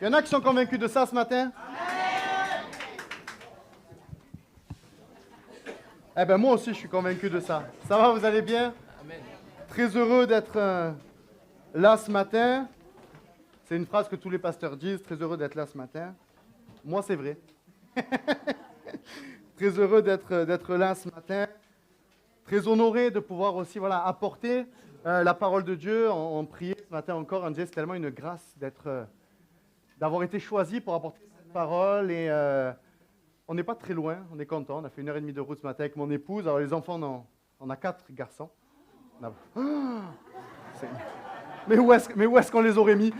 Il y en a qui sont convaincus de ça ce matin? Eh bien, moi aussi, je suis convaincu de ça. Ça va, vous allez bien? Amen. Très heureux d'être là ce matin. C'est une phrase que tous les pasteurs disent, très heureux d'être là ce matin. Moi, c'est vrai. Très heureux d'être là ce matin. Très honoré de pouvoir aussi apporter la parole de Dieu. On priait ce matin encore, on disait c'est tellement une grâce d'avoir été choisi pour apporter cette parole. Et on n'est pas très loin, on est content. On a fait 1h30 de route ce matin avec mon épouse. Alors les enfants, on a 4 garçons. Mais où est-ce qu'on les aurait mis?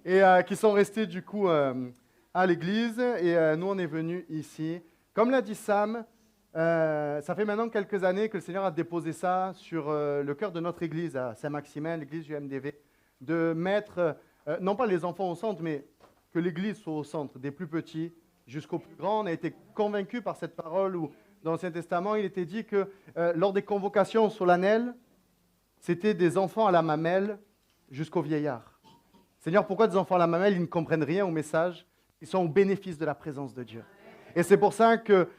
Et qui sont restés du coup à l'église. Et nous, on est venus ici. Comme l'a dit Sam, ça fait maintenant quelques années que le Seigneur a déposé ça sur le cœur de notre église à Saint-Maximin, l'église du MDV, de mettre, non pas les enfants au centre, mais que l'église soit au centre, des plus petits jusqu'aux plus grands. On a été convaincus par cette parole où, dans l'Ancien Testament, il était dit que lors des convocations solennelles, c'était des enfants à la mamelle jusqu'aux vieillards. Seigneur, pourquoi des enfants à la mamelle, ils ne comprennent rien au message, ils sont au bénéfice de la présence de Dieu. Et c'est pour ça que,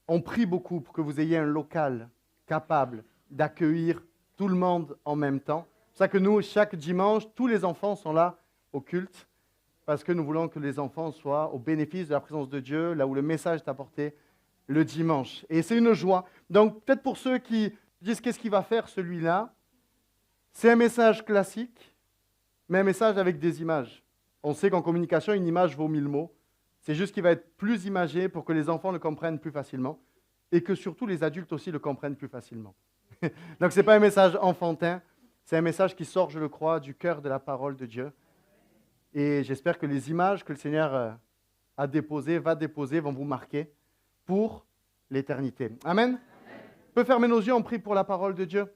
on prie beaucoup pour que vous ayez un local capable d'accueillir tout le monde en même temps. C'est pour ça que nous, chaque dimanche, tous les enfants sont là au culte, parce que nous voulons que les enfants soient au bénéfice de la présence de Dieu, là où le message est apporté le dimanche. Et c'est une joie. Donc, peut-être pour ceux qui disent qu'est-ce qu'il va faire celui-là, c'est un message classique, mais un message avec des images. On sait qu'en communication, une image vaut 1000 mots. C'est juste qu'il va être plus imagé pour que les enfants le comprennent plus facilement et que surtout les adultes aussi le comprennent plus facilement. Donc, ce n'est pas un message enfantin, c'est un message qui sort, je le crois, du cœur de la parole de Dieu. Et j'espère que les images que le Seigneur va déposer, vont vous marquer pour l'éternité. Amen. On peut fermer nos yeux, on prie pour la parole de Dieu.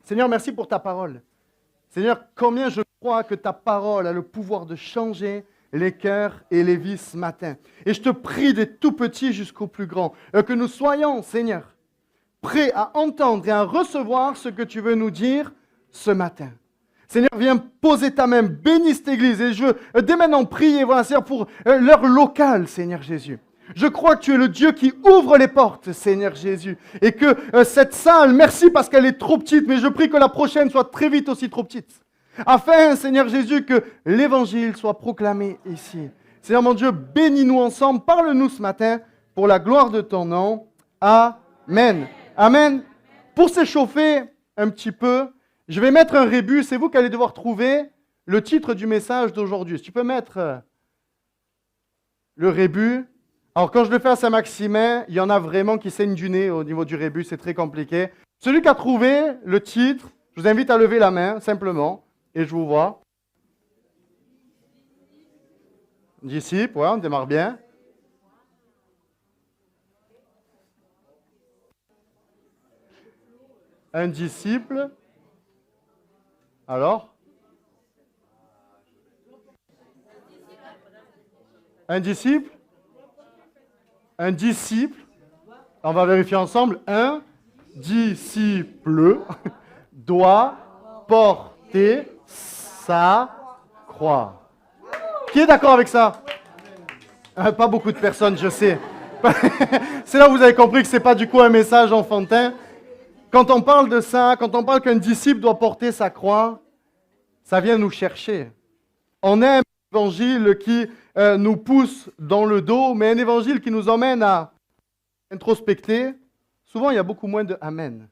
Seigneur, merci pour ta parole. Seigneur, combien je crois que ta parole a le pouvoir de changer les cœurs et les vies ce matin. Et je te prie des tout petits jusqu'aux plus grands, que nous soyons, Seigneur, prêts à entendre et à recevoir ce que tu veux nous dire ce matin. Seigneur, viens poser ta main, bénis cette église. Et je veux dès maintenant prier, Seigneur, pour leur local, Seigneur Jésus. Je crois que tu es le Dieu qui ouvre les portes, Seigneur Jésus. Et que cette salle, merci parce qu'elle est trop petite, mais je prie que la prochaine soit très vite aussi trop petite. Afin, Seigneur Jésus, que l'évangile soit proclamé ici. Seigneur mon Dieu, bénis-nous ensemble, parle-nous ce matin pour la gloire de ton nom. Amen. Amen. Pour s'échauffer un petit peu, je vais mettre un rébus. C'est vous qui allez devoir trouver le titre du message d'aujourd'hui. Si tu peux mettre le rébus. Alors, quand je le fais à Saint-Maximin, il y en a vraiment qui saignent du nez au niveau du rébus. C'est très compliqué. Celui qui a trouvé le titre, je vous invite à lever la main, simplement, et je vous vois. Disciple, ouais, on démarre bien. Un disciple. Alors? Un disciple? Un disciple. On va vérifier ensemble. Un disciple doit porter sa croix. Qui est d'accord avec ça? Pas beaucoup de personnes, je sais. C'est là où vous avez compris que ce n'est pas du coup un message enfantin. Quand on parle de ça, quand on parle qu'un disciple doit porter sa croix, ça vient nous chercher. On aime l'évangile qui nous pousse dans le dos, mais un évangile qui nous emmène à introspecter. Souvent, il y a beaucoup moins de « Amen ».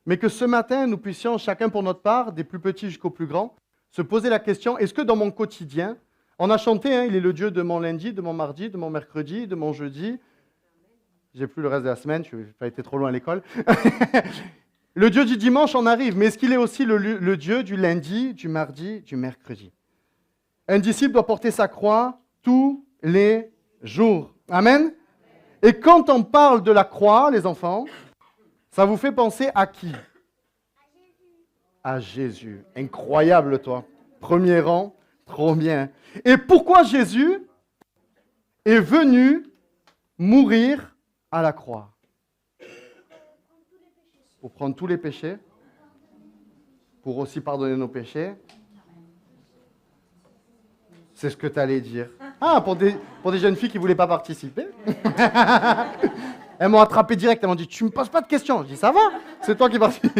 Mais que ce matin, nous puissions, chacun pour notre part, des plus petits jusqu'aux plus grands, se poser la question, est-ce que dans mon quotidien, on a chanté, il est le Dieu de mon lundi, de mon mardi, de mon mercredi, de mon jeudi. J'ai plus le reste de la semaine, je n'ai pas été trop loin à l'école. Le Dieu du dimanche, on arrive, mais est-ce qu'il est aussi le Dieu du lundi, du mardi, du mercredi? Un disciple doit porter sa croix tous les jours. Amen. Et quand on parle de la croix, les enfants, ça vous fait penser à qui? À Jésus. Incroyable, toi. Premier rang, trop bien. Et pourquoi Jésus est venu mourir à la croix? Pour prendre tous les péchés, pour aussi pardonner nos péchés, C'est ce que tu allais dire. Ah, pour des jeunes filles qui ne voulaient pas participer. Elles m'ont attrapé direct, elles m'ont dit, tu ne me poses pas de questions. Je dis, ça va, c'est toi qui participes.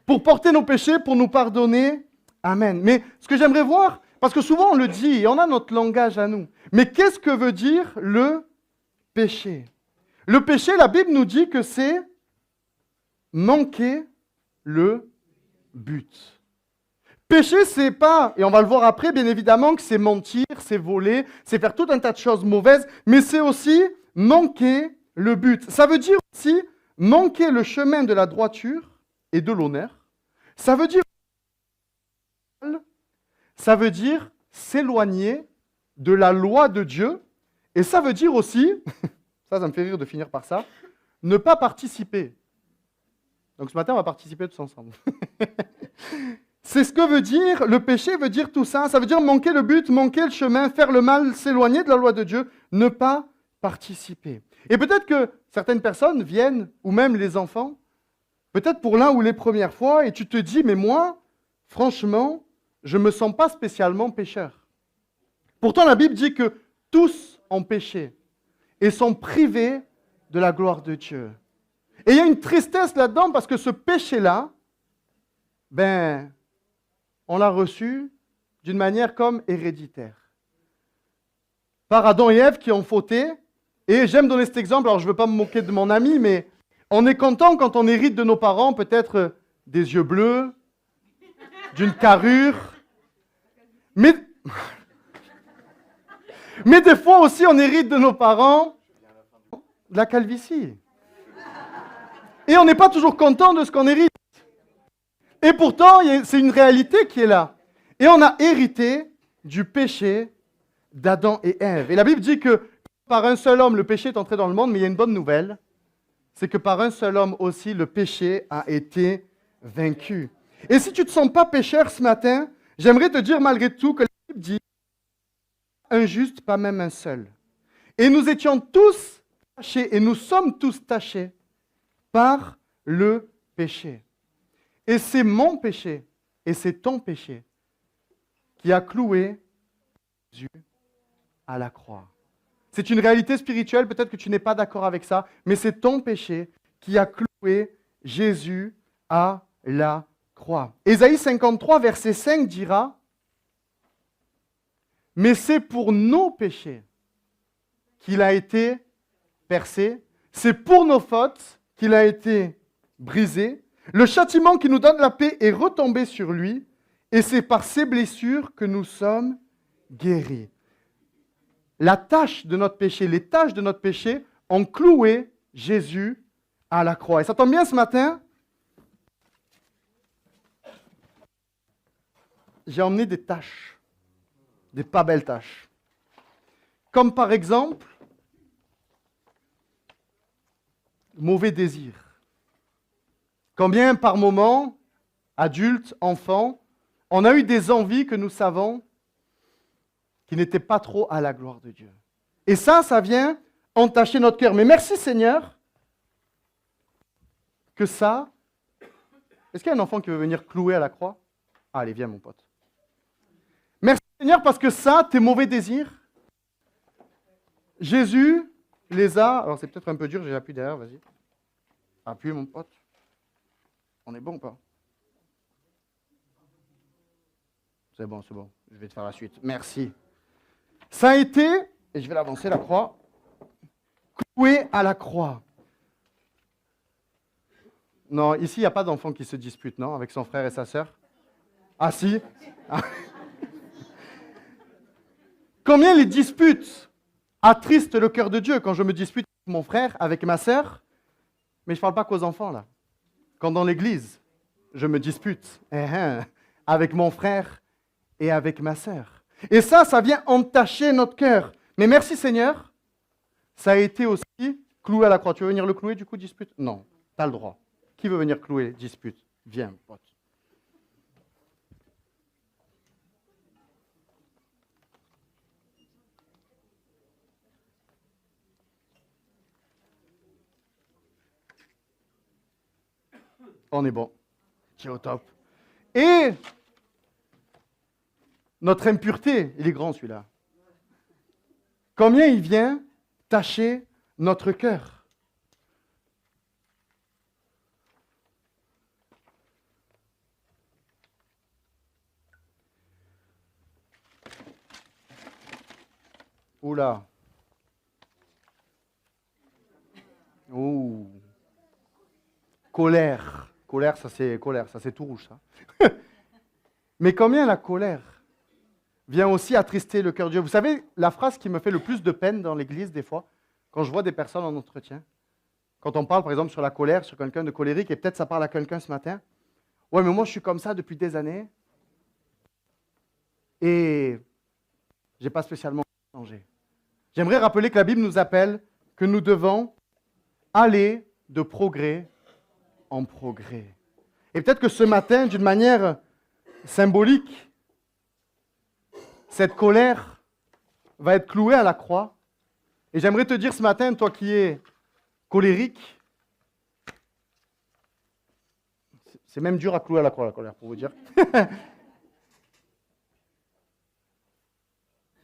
Pour porter nos péchés, pour nous pardonner. Amen. Mais ce que j'aimerais voir, parce que souvent on le dit, et on a notre langage à nous. Mais qu'est-ce que veut dire le péché? Le péché, la Bible nous dit que c'est manquer le but. Péché, c'est pas, et on va le voir après, bien évidemment, que c'est mentir, c'est voler, c'est faire tout un tas de choses mauvaises, mais c'est aussi manquer le but. Ça veut dire aussi manquer le chemin de la droiture et de l'honneur. Ça veut dire s'éloigner de la loi de Dieu. Et ça veut dire aussi, ça me fait rire de finir par ça, ne pas participer. Donc ce matin, on va participer tous ensemble. C'est ce que veut dire, le péché veut dire tout ça. Ça veut dire manquer le but, manquer le chemin, faire le mal, s'éloigner de la loi de Dieu, ne pas participer. Et peut-être que certaines personnes viennent, ou même les enfants, peut-être pour l'un ou les premières fois, et tu te dis, mais moi, franchement, je ne me sens pas spécialement pécheur. Pourtant, la Bible dit que tous ont péché et sont privés de la gloire de Dieu. Et il y a une tristesse là-dedans parce que ce péché-là, on l'a reçu d'une manière comme héréditaire. Par Adam et Ève qui ont fauté. Et j'aime donner cet exemple, alors je ne veux pas me moquer de mon ami, mais on est content quand on hérite de nos parents peut-être des yeux bleus, d'une carrure. Mais des fois aussi on hérite de nos parents de la calvitie. Et on n'est pas toujours content de ce qu'on hérite. Et pourtant, c'est une réalité qui est là. Et on a hérité du péché d'Adam et Ève. Et la Bible dit que par un seul homme, le péché est entré dans le monde, mais il y a une bonne nouvelle, c'est que par un seul homme aussi, le péché a été vaincu. Et si tu ne te sens pas pécheur ce matin, j'aimerais te dire malgré tout que la Bible dit un juste, pas même un seul. Et nous étions tous tachés, et nous sommes tous tachés par le péché. Et c'est mon péché, et c'est ton péché, qui a cloué Jésus à la croix. C'est une réalité spirituelle, peut-être que tu n'es pas d'accord avec ça, mais c'est ton péché qui a cloué Jésus à la croix. Ésaïe 53, verset 5 dira, « Mais c'est pour nos péchés qu'il a été percé, c'est pour nos fautes qu'il a été brisé. Le châtiment qui nous donne la paix est retombé sur lui, et c'est par ses blessures que nous sommes guéris. » La tâche de notre péché, les tâches de notre péché ont cloué Jésus à la croix. Et ça tombe bien ce matin, j'ai emmené des tâches, des pas belles tâches. Comme par exemple, mauvais désir. Combien par moment, adultes, enfants, on a eu des envies que nous savons qui n'étaient pas trop à la gloire de Dieu. Et ça vient entacher notre cœur. Mais merci Seigneur que ça... Est-ce qu'il y a un enfant qui veut venir clouer à la croix? Allez, viens mon pote. Merci Seigneur parce que ça, tes mauvais désirs, Jésus les a... Alors c'est peut-être un peu dur, j'ai l'appui derrière, vas-y. Appuie mon pote. On est bon ou pas? C'est bon, je vais te faire la suite. Merci. Ça a été, et je vais l'avancer la croix, cloué à la croix. Non, ici, il n'y a pas d'enfant qui se dispute, non, avec son frère et sa sœur? Ah si? Combien les disputes attristent le cœur de Dieu quand je me dispute avec mon frère, avec ma sœur? Mais je ne parle pas qu'aux enfants, là. Quand dans l'église, je me dispute avec mon frère et avec ma sœur. Et ça vient entacher notre cœur. Mais merci Seigneur, ça a été aussi cloué à la croix. Tu veux venir le clouer du coup, dispute? Non, tu as le droit. Qui veut venir clouer, dispute? Viens, pote. On est bon. Tu es au top. Et notre impureté, il est grand celui-là. Combien il vient tacher notre cœur. Oula. Ouh. Colère. Colère, ça c'est tout rouge, ça. Mais combien la colère vient aussi attrister le cœur de Dieu. Vous savez, la phrase qui me fait le plus de peine dans l'Église, des fois, quand je vois des personnes en entretien, quand on parle, par exemple, sur la colère, sur quelqu'un de colérique, et peut-être ça parle à quelqu'un ce matin, « Ouais, mais moi, je suis comme ça depuis des années, et je n'ai pas spécialement changé. » J'aimerais rappeler que la Bible nous appelle que nous devons aller de progrès en progrès. Et peut-être que ce matin, d'une manière symbolique, cette colère va être clouée à la croix. Et j'aimerais te dire ce matin, toi qui es colérique, c'est même dur à clouer à la croix, la colère, pour vous dire.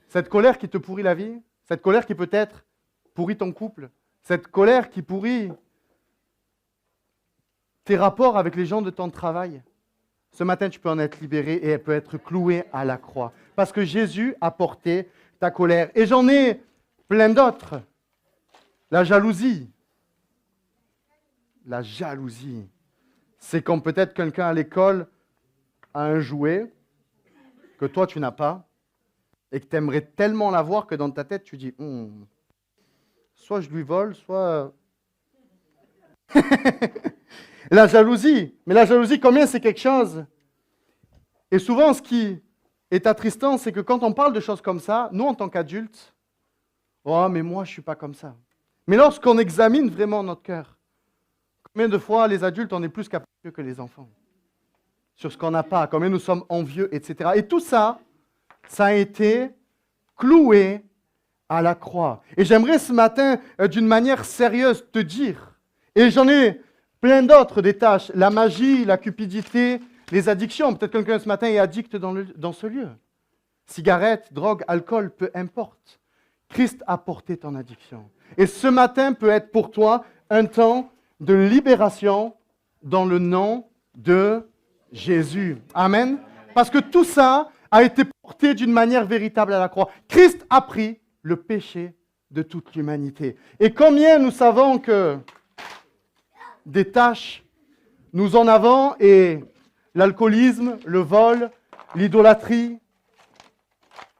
Cette colère qui te pourrit la vie, cette colère qui peut-être pourrit ton couple, cette colère qui pourrit tes rapports avec les gens de ton travail. Ce matin, tu peux en être libéré et elle peut être clouée à la croix. Parce que Jésus a porté ta colère. Et j'en ai plein d'autres. La jalousie. La jalousie. C'est quand peut-être quelqu'un à l'école a un jouet que toi, tu n'as pas et que tu aimerais tellement l'avoir que dans ta tête, tu dis soit je lui vole, soit... La jalousie. Mais la jalousie, combien c'est quelque chose? Et souvent, ce qui est attristant, c'est que quand on parle de choses comme ça, nous, en tant qu'adultes, oh, mais moi, je ne suis pas comme ça. Mais lorsqu'on examine vraiment notre cœur, combien de fois, les adultes, on est plus capables que les enfants? Sur ce qu'on n'a pas, combien nous sommes envieux, etc. Et tout ça, ça a été cloué à la croix. Et j'aimerais ce matin, d'une manière sérieuse, te dire, et j'en ai plein d'autres des tâches, la magie, la cupidité, les addictions. Peut-être quelqu'un ce matin est addict dans ce lieu. Cigarettes, drogue, alcool, peu importe. Christ a porté ton addiction. Et ce matin peut être pour toi un temps de libération dans le nom de Jésus. Amen. Parce que tout ça a été porté d'une manière véritable à la croix. Christ a pris le péché de toute l'humanité. Et combien nous savons que des tâches, nous en avons, et l'alcoolisme, le vol, l'idolâtrie.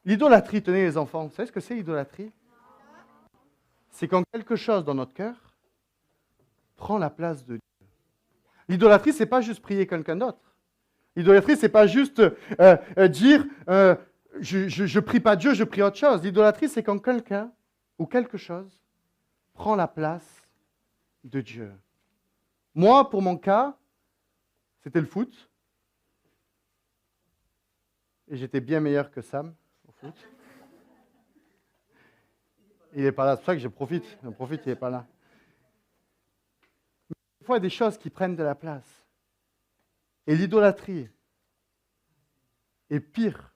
L'idolâtrie, tenez les enfants, vous savez ce que c'est l'idolâtrie? C'est quand quelque chose dans notre cœur prend la place de Dieu. L'idolâtrie, ce n'est pas juste prier quelqu'un d'autre. L'idolâtrie, ce n'est pas juste dire je ne prie pas Dieu, je prie autre chose. L'idolâtrie, c'est quand quelqu'un ou quelque chose prend la place de Dieu. Moi, pour mon cas, c'était le foot. Et j'étais bien meilleur que Sam au foot. Il n'est pas là, c'est pour ça que je profite. Il n'est pas là. Mais des fois, il y a des choses qui prennent de la place. Et l'idolâtrie est pire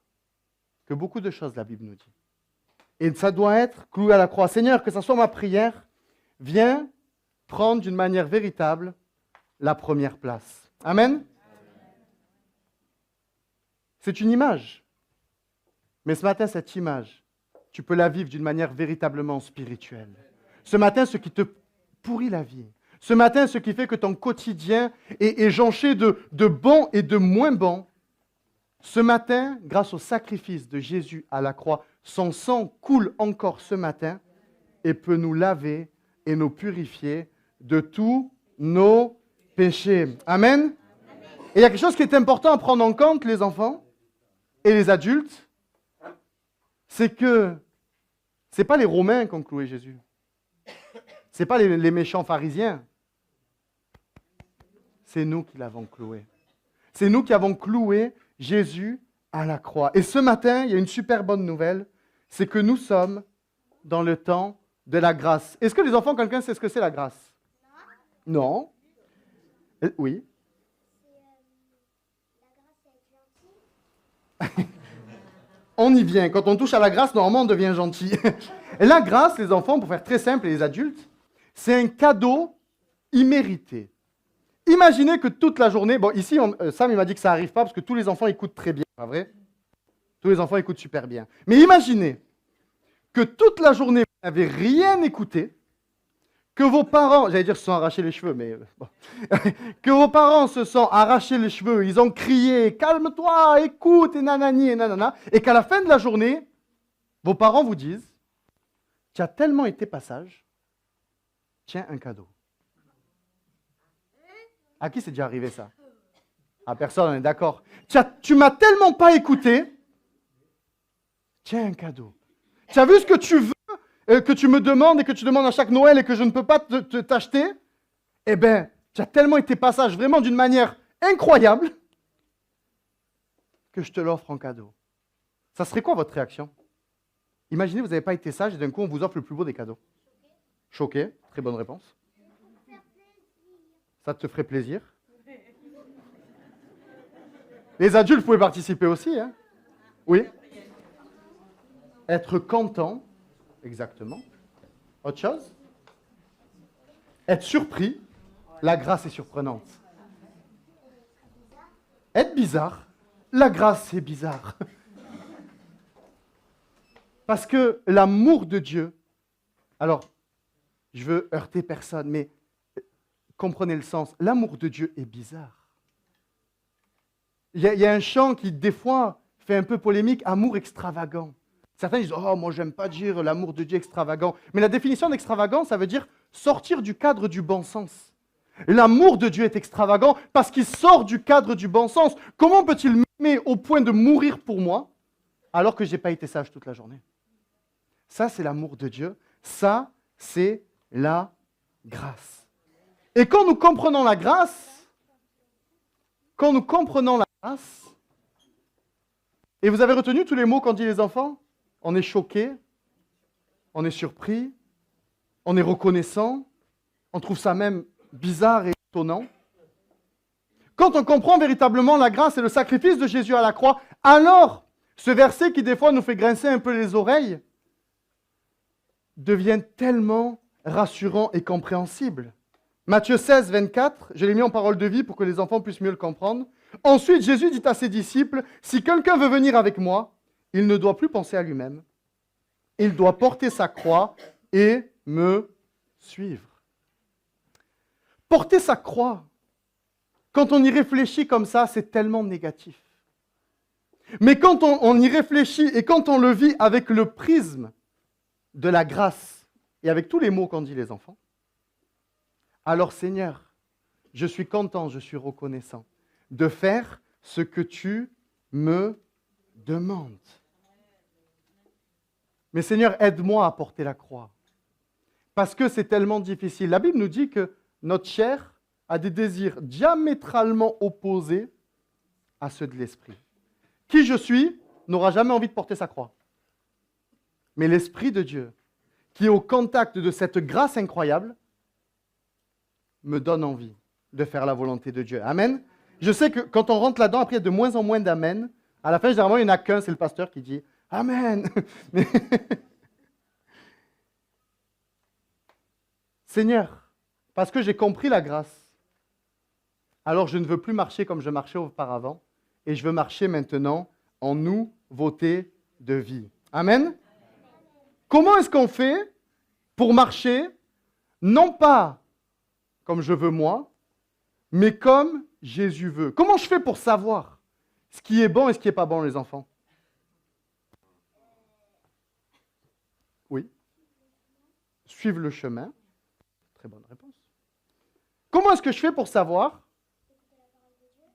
que beaucoup de choses, la Bible nous dit. Et ça doit être cloué à la croix. Seigneur, que ça soit ma prière, viens prendre d'une manière véritable la première place. Amen. C'est une image. Mais ce matin, cette image, tu peux la vivre d'une manière véritablement spirituelle. Ce matin, ce qui te pourrit la vie, ce matin, ce qui fait que ton quotidien est jonché de bon et de moins bon, ce matin, grâce au sacrifice de Jésus à la croix, son sang coule encore ce matin et peut nous laver et nous purifier de tous nos péchés. Amen. Et il y a quelque chose qui est important à prendre en compte, les enfants et les adultes, c'est que ce n'est pas les Romains qui ont cloué Jésus. Ce n'est pas les méchants pharisiens. C'est nous qui l'avons cloué. C'est nous qui avons cloué Jésus à la croix. Et ce matin, il y a une super bonne nouvelle, c'est que nous sommes dans le temps de la grâce. Est-ce que les enfants, quelqu'un sait ce que c'est la grâce? Non. Oui. on y vient. Quand on touche à la grâce, normalement, on devient gentil. Et la grâce, les enfants, pour faire très simple, et les adultes, c'est un cadeau immérité. Imaginez que toute la journée, bon, ici, Sam, il m'a dit que ça n'arrive pas parce que tous les enfants écoutent très bien, pas vrai? Tous les enfants écoutent super bien. Mais imaginez que toute la journée, vous n'avez rien écouté, que vos parents, j'allais dire se sont arrachés les cheveux, mais bon, que vos parents se sont arrachés les cheveux, ils ont crié, calme-toi, écoute, et nanani, et nanana, et qu'à la fin de la journée, vos parents vous disent, tu as tellement été passage, tiens un cadeau. À qui c'est déjà arrivé ça? À personne, on est d'accord. Tu m'as tellement pas écouté, tiens un cadeau. Tu as vu ce que tu veux? Que tu me demandes et que tu demandes à chaque Noël et que je ne peux pas t'acheter, eh bien, tu as tellement été passage vraiment d'une manière incroyable que je te l'offre en cadeau. Ça serait quoi votre réaction? Imaginez, vous n'avez pas été sage et d'un coup, on vous offre le plus beau des cadeaux. Choqué, très bonne réponse. Ça te ferait plaisir? Les adultes, vous pouvez participer aussi. Hein? Oui? Être content. Exactement. Autre chose? Être surpris. La grâce est surprenante. Être bizarre. La grâce, c'est bizarre. Parce que l'amour de Dieu, alors, je veux heurter personne, mais comprenez le sens. L'amour de Dieu est bizarre. Il y a un chant qui, des fois, fait un peu polémique, amour extravagant. Certains disent « Oh, moi, j'aime pas dire l'amour de Dieu extravagant. » Mais la définition d'extravagant, ça veut dire sortir du cadre du bon sens. L'amour de Dieu est extravagant parce qu'il sort du cadre du bon sens. Comment peut-il m'aimer au point de mourir pour moi alors que je n'ai pas été sage toute la journée? Ça, c'est l'amour de Dieu. Ça, c'est la grâce. Et quand nous comprenons la grâce, et vous avez retenu tous les mots qu'ont dit les enfants? On est choqué, on est surpris, on est reconnaissant, on trouve ça même bizarre et étonnant. Quand on comprend véritablement la grâce et le sacrifice de Jésus à la croix, alors ce verset qui des fois nous fait grincer un peu les oreilles devient tellement rassurant et compréhensible. Matthieu 16, 24, je l'ai mis en parole de vie pour que les enfants puissent mieux le comprendre. Ensuite, Jésus dit à ses disciples, « Si quelqu'un veut venir avec moi, il ne doit plus penser à lui-même. Il doit porter sa croix et me suivre. » Porter sa croix, quand on y réfléchit comme ça, c'est tellement négatif. Mais quand on y réfléchit et quand on le vit avec le prisme de la grâce et avec tous les mots qu'ont dit les enfants, alors Seigneur, je suis content, je suis reconnaissant de faire ce que tu me demandes. Mais Seigneur, aide-moi à porter la croix. Parce que c'est tellement difficile. La Bible nous dit que notre chair a des désirs diamétralement opposés à ceux de l'esprit. Qui je suis n'aura jamais envie de porter sa croix. Mais l'Esprit de Dieu, qui est au contact de cette grâce incroyable, me donne envie de faire la volonté de Dieu. Amen. Je sais que quand on rentre là-dedans, après il y a de moins en moins d'amen. À la fin, généralement, il n'y en a qu'un, c'est le pasteur qui dit « Amen ». Seigneur, parce que j'ai compris la grâce, alors je ne veux plus marcher comme je marchais auparavant, et je veux marcher maintenant en nouveauté de vie. Amen. Comment est-ce qu'on fait pour marcher, non pas comme je veux moi, mais comme Jésus veut? Comment je fais pour savoir ce qui est bon et ce qui n'est pas bon, les enfants? Oui. Suivre le chemin. Très bonne réponse. Comment est-ce que je fais pour savoir?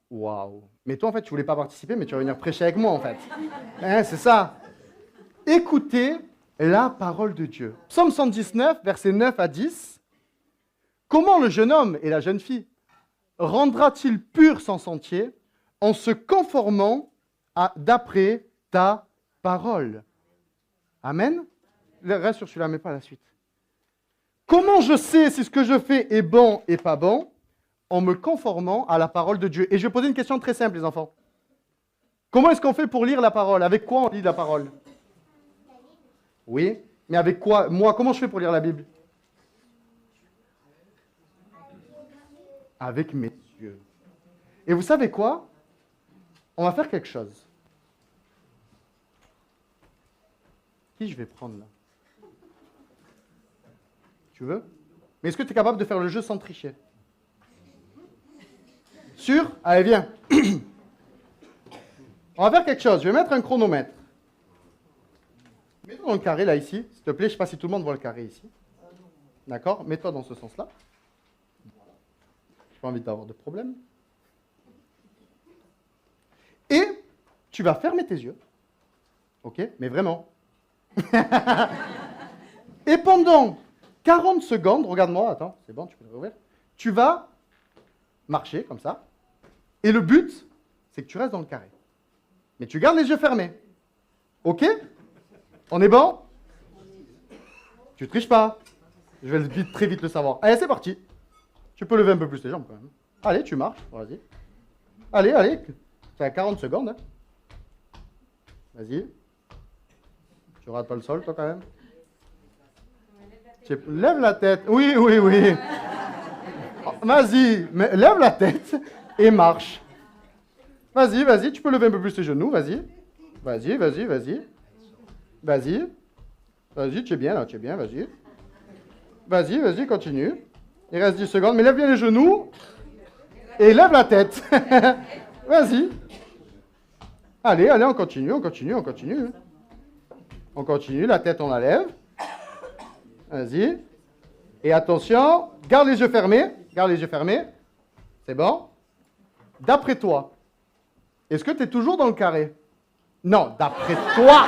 Waouh. Mais toi, en fait, tu ne voulais pas participer, mais tu vas venir prêcher avec moi, en fait. Hein, c'est ça. Écoutez la parole de Dieu. Psaume 119, versets 9 à 10. Comment le jeune homme et la jeune fille rendra-t-il pur son sentier en se conformant d'après ta parole? Amen. Reste sur celui-là, mais pas la suite. Comment je sais si ce que je fais est bon et pas bon? En me conformant à la parole de Dieu. Et je vais poser une question très simple, les enfants. Comment est-ce qu'on fait pour lire la parole? Avec quoi on lit la parole? Oui, mais avec quoi? Moi, comment je fais pour lire la Bible? Avec mes yeux. Et vous savez quoi? On va faire quelque chose. Qui je vais prendre là? Tu veux? Mais est-ce que tu es capable de faire le jeu sans tricher? Sûr? Allez, viens. On va faire quelque chose. Je vais mettre un chronomètre. Mets-toi dans le carré là, ici. S'il te plaît, je ne sais pas si tout le monde voit le carré ici. D'accord? Mets-toi dans ce sens-là. Je n'ai pas envie d'avoir de problème. Et tu vas fermer tes yeux. Ok? Mais vraiment. Et pendant 40 secondes, regarde-moi, attends, c'est bon, tu peux le rouvrir. Tu vas marcher comme ça. Et le but, c'est que tu restes dans le carré. Mais tu gardes les yeux fermés. Ok? On est bon? Tu triches pas. Je vais très vite le savoir. Allez, c'est parti. Tu peux lever un peu plus les jambes quand même. Allez, tu marches. Vas-y. Allez, allez. Tu as 40 secondes. Hein. Vas-y. Tu rates pas le sol, toi, quand même. Lève la tête. Oui, oui, oui. Vas-y. Lève la tête et marche. Vas-y, vas-y. Tu peux lever un peu plus tes genoux. Vas-y. Vas-y, vas-y, vas-y. Vas-y. Vas-y, tu es bien, là. Tu es bien, vas-y. Vas-y, vas-y, continue. Il reste 10 secondes. Mais lève bien les genoux. Et lève la tête. Vas-y. Allez, allez, on continue, on continue, on continue. On continue, la tête, on la lève. Vas-y. Et attention, garde les yeux fermés. Garde les yeux fermés. C'est bon? D'après toi, est-ce que tu es toujours dans le carré? Non, d'après toi.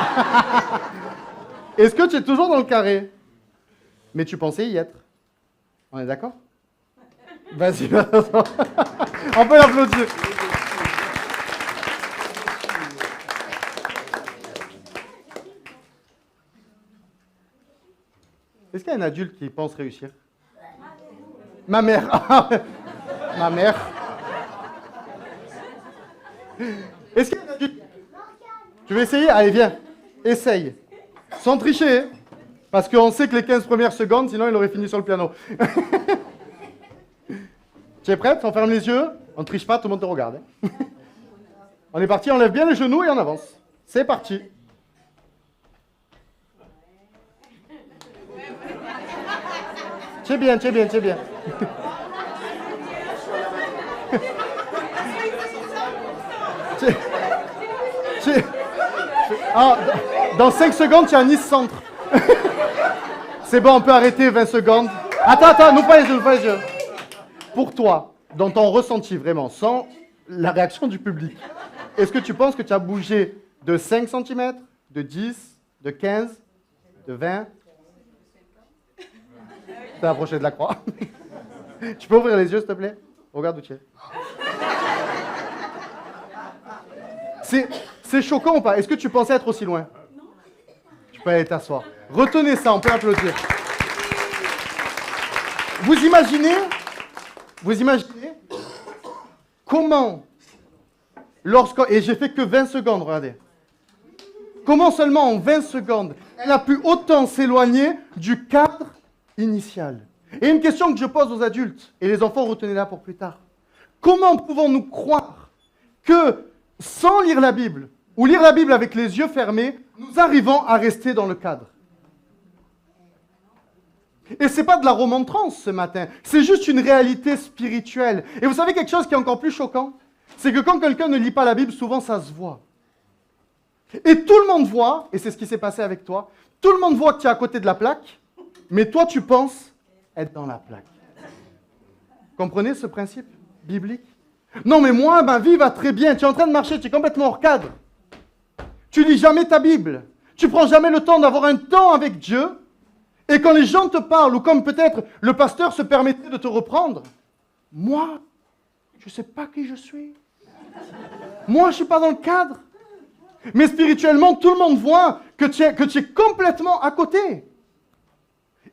Est-ce que tu es toujours dans le carré? Mais tu pensais y être. On est d'accord? Vas-y, on peut l'applaudir. Est-ce qu'il y a un adulte qui pense réussir? Ma mère. Ma mère. Est-ce qu'il y a un adulte? Tu veux essayer? Allez, viens. Essaye. Sans tricher. Parce qu'on sait que les 15 premières secondes, sinon il aurait fini sur le piano. Tu es prête? On ferme les yeux. On ne triche pas, tout le monde te regarde. Hein. On est parti, on lève bien les genoux et on avance. C'est parti. C'est bien, c'est bien, c'est bien. Ah, dans 5 secondes, tu as un Nice Centre. C'est bon, on peut arrêter 20 secondes. Attends, nous pas les yeux, nous pas les yeux. Pour toi, dans ton ressenti vraiment, sans la réaction du public, est-ce que tu penses que tu as bougé de 5 cm, de 10, de 15, de 20? T'es approché de la croix. Tu peux ouvrir les yeux, s'il te plaît? Regarde où tu es. C'est choquant ou pas? Est-ce que tu pensais être aussi loin? Non. Tu peux aller t'asseoir. Retenez ça, on peut applaudir. Vous imaginez comment, et j'ai fait que 20 secondes, regardez. Comment seulement en 20 secondes, elle a pu autant s'éloigner du cadre initial. Et une question que je pose aux adultes, et les enfants, retenez-la pour plus tard. Comment pouvons-nous croire que, sans lire la Bible, ou lire la Bible avec les yeux fermés, nous arrivons à rester dans le cadre? Et ce n'est pas de la remontrance ce matin, c'est juste une réalité spirituelle. Et vous savez quelque chose qui est encore plus choquant? C'est que quand quelqu'un ne lit pas la Bible, souvent ça se voit. Et tout le monde voit, et c'est ce qui s'est passé avec toi, tout le monde voit que tu es à côté de la plaque, mais toi tu penses être dans la plaque. Comprenez ce principe biblique? Non mais moi, ma vie va très bien, tu es en train de marcher, tu es complètement hors cadre. Tu lis jamais ta Bible, tu prends jamais le temps d'avoir un temps avec Dieu, et quand les gens te parlent, ou comme peut-être le pasteur se permettait de te reprendre, moi, je ne sais pas qui je suis. Moi, je ne suis pas dans le cadre. Mais spirituellement, tout le monde voit que tu es complètement à côté.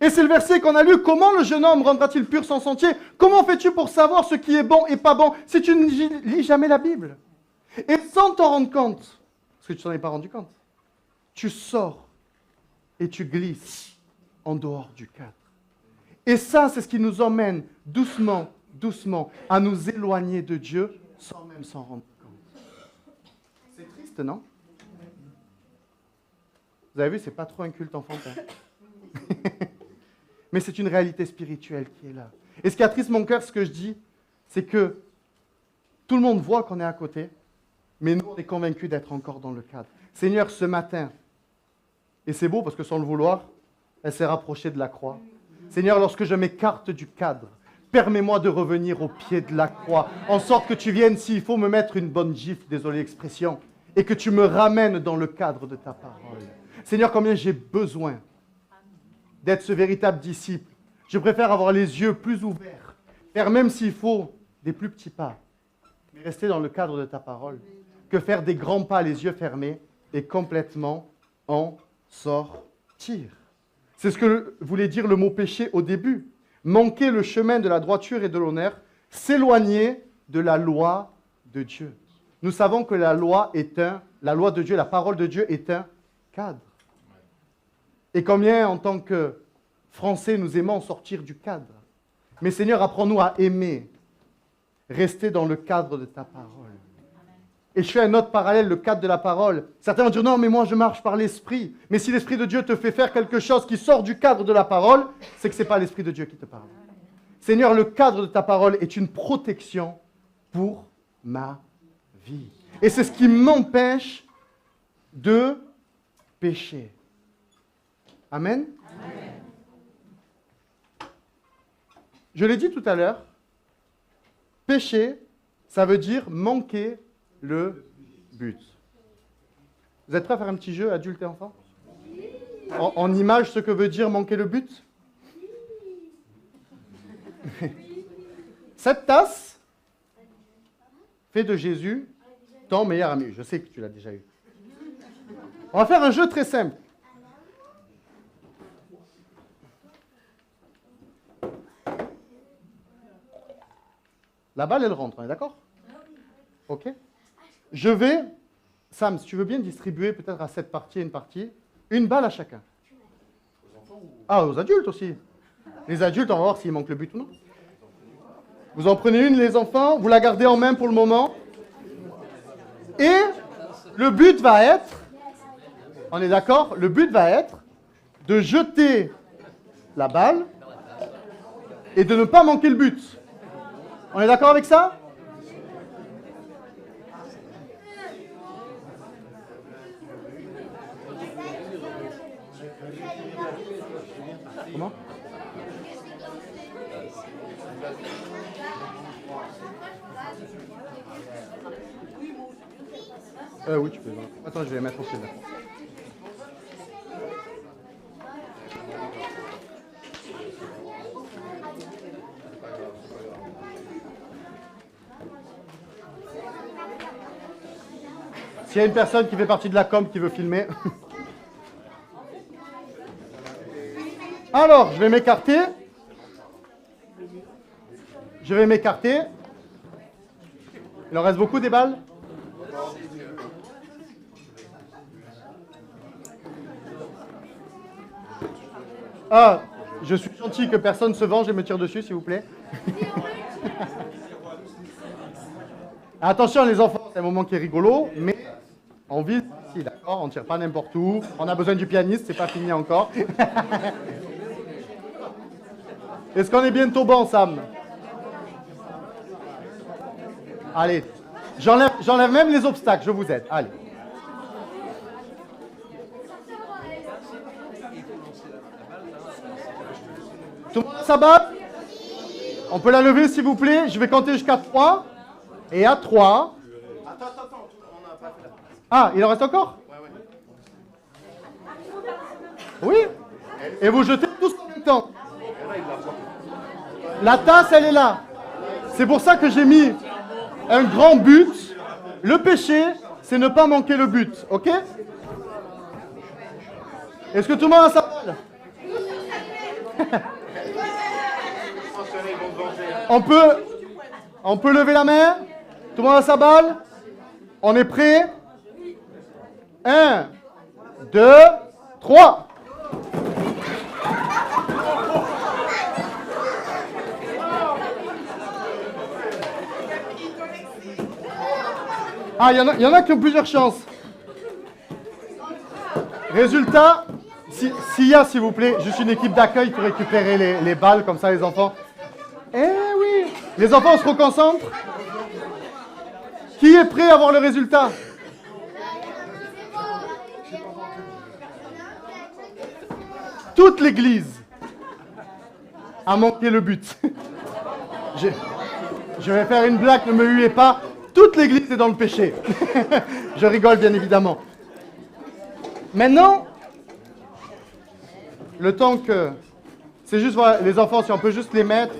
Et c'est le verset qu'on a lu. Comment le jeune homme rendra-t-il pur son sentier? Comment fais-tu pour savoir ce qui est bon et pas bon si tu ne lis jamais la Bible? Et sans t'en rendre compte, parce que tu t'en es pas rendu compte, tu sors et tu glisses en dehors du cadre. Et ça, c'est ce qui nous emmène doucement, doucement, à nous éloigner de Dieu sans même s'en rendre compte. C'est triste, non? Vous avez vu, c'est pas trop un culte enfantin. Mais c'est une réalité spirituelle qui est là. Et ce qui attriste mon cœur, ce que je dis, c'est que tout le monde voit qu'on est à côté, mais nous, on est convaincus d'être encore dans le cadre. Seigneur, ce matin, et c'est beau parce que sans le vouloir, elle s'est rapprochée de la croix. Seigneur, lorsque je m'écarte du cadre, permets-moi de revenir au pied de la croix, en sorte que tu viennes, s'il faut, me mettre une bonne gifle, désolé l'expression, et que tu me ramènes dans le cadre de ta parole. Seigneur, combien j'ai besoin d'être ce véritable disciple. Je préfère avoir les yeux plus ouverts, faire même s'il faut des plus petits pas, mais rester dans le cadre de ta parole, que faire des grands pas les yeux fermés et complètement en sortir. C'est ce que voulait dire le mot péché au début. Manquer le chemin de la droiture et de l'honneur, s'éloigner de la loi de Dieu. Nous savons que la loi de Dieu, la parole de Dieu est un cadre. Et combien, en tant que Français, nous aimons sortir du cadre. Mais Seigneur, apprends-nous à aimer, rester dans le cadre de ta parole. Et je fais un autre parallèle, le cadre de la parole. Certains vont dire, non, mais moi je marche par l'Esprit. Mais si l'Esprit de Dieu te fait faire quelque chose qui sort du cadre de la parole, c'est que ce n'est pas l'Esprit de Dieu qui te parle. Seigneur, le cadre de ta parole est une protection pour ma vie. Et c'est ce qui m'empêche de pécher. Amen. Amen. Je l'ai dit tout à l'heure, pécher, ça veut dire manquer le but. Vous êtes prêts à faire un petit jeu, adulte et enfant? En image, ce que veut dire manquer le but? Cette tasse fait de Jésus ton meilleur ami. Je sais que tu l'as déjà eu. On va faire un jeu très simple. La balle, elle rentre, on est d'accord? Ok. Je vais, Sam, si tu veux bien distribuer peut-être à cette partie et une partie, une balle à chacun. Ah, aux adultes aussi. Les adultes, on va voir s'il manque le but ou non. Vous en prenez une, les enfants, vous la gardez en main pour le moment. Et le but va être, on est d'accord? Le but va être de jeter la balle et de ne pas manquer le but. On est d'accord avec ça? Comment? Oui, tu peux. Attends, je vais mettre au pied là. S'il y a une personne qui fait partie de la com qui veut filmer. Alors, je vais m'écarter. Je vais m'écarter. Il en reste beaucoup des balles? Ah, je suis gentil que personne se venge et me tire dessus, s'il vous plaît. Attention les enfants, c'est un moment qui est rigolo, mais on vise ici, d'accord? On ne tire pas n'importe où. On a besoin du pianiste, c'est pas fini encore. Est-ce qu'on est bientôt bon, Sam? Allez, j'enlève même les obstacles, je vous aide. Allez. Tout le monde a sa balle? On peut la lever, s'il vous plaît? Je vais compter jusqu'à 3. Et à 3. Attends, on n'a pas fait la place. Ah, il en reste encore? Oui. Et vous jetez tous en même temps. La tasse, elle est là. C'est pour ça que j'ai mis un grand but. Le péché, c'est ne pas manquer le but. Ok? Est-ce que tout le monde a sa balle? On peut lever la main? Tout le monde a sa balle? On est prêt? 1, 2, 3. Ah, il y en a qui ont plusieurs chances. Résultat, s'il y a, s'il vous plaît, juste une équipe d'accueil pour récupérer les balles, comme ça les enfants. Eh oui! Les enfants, on se reconcentre. Qui est prêt à voir le résultat? Toute l'église a manqué le but. Je vais faire une blague, ne me huez pas. Toute l'église est dans le péché. Je rigole, bien évidemment. Maintenant, le temps que... C'est juste, voilà, les enfants, si on peut juste les mettre.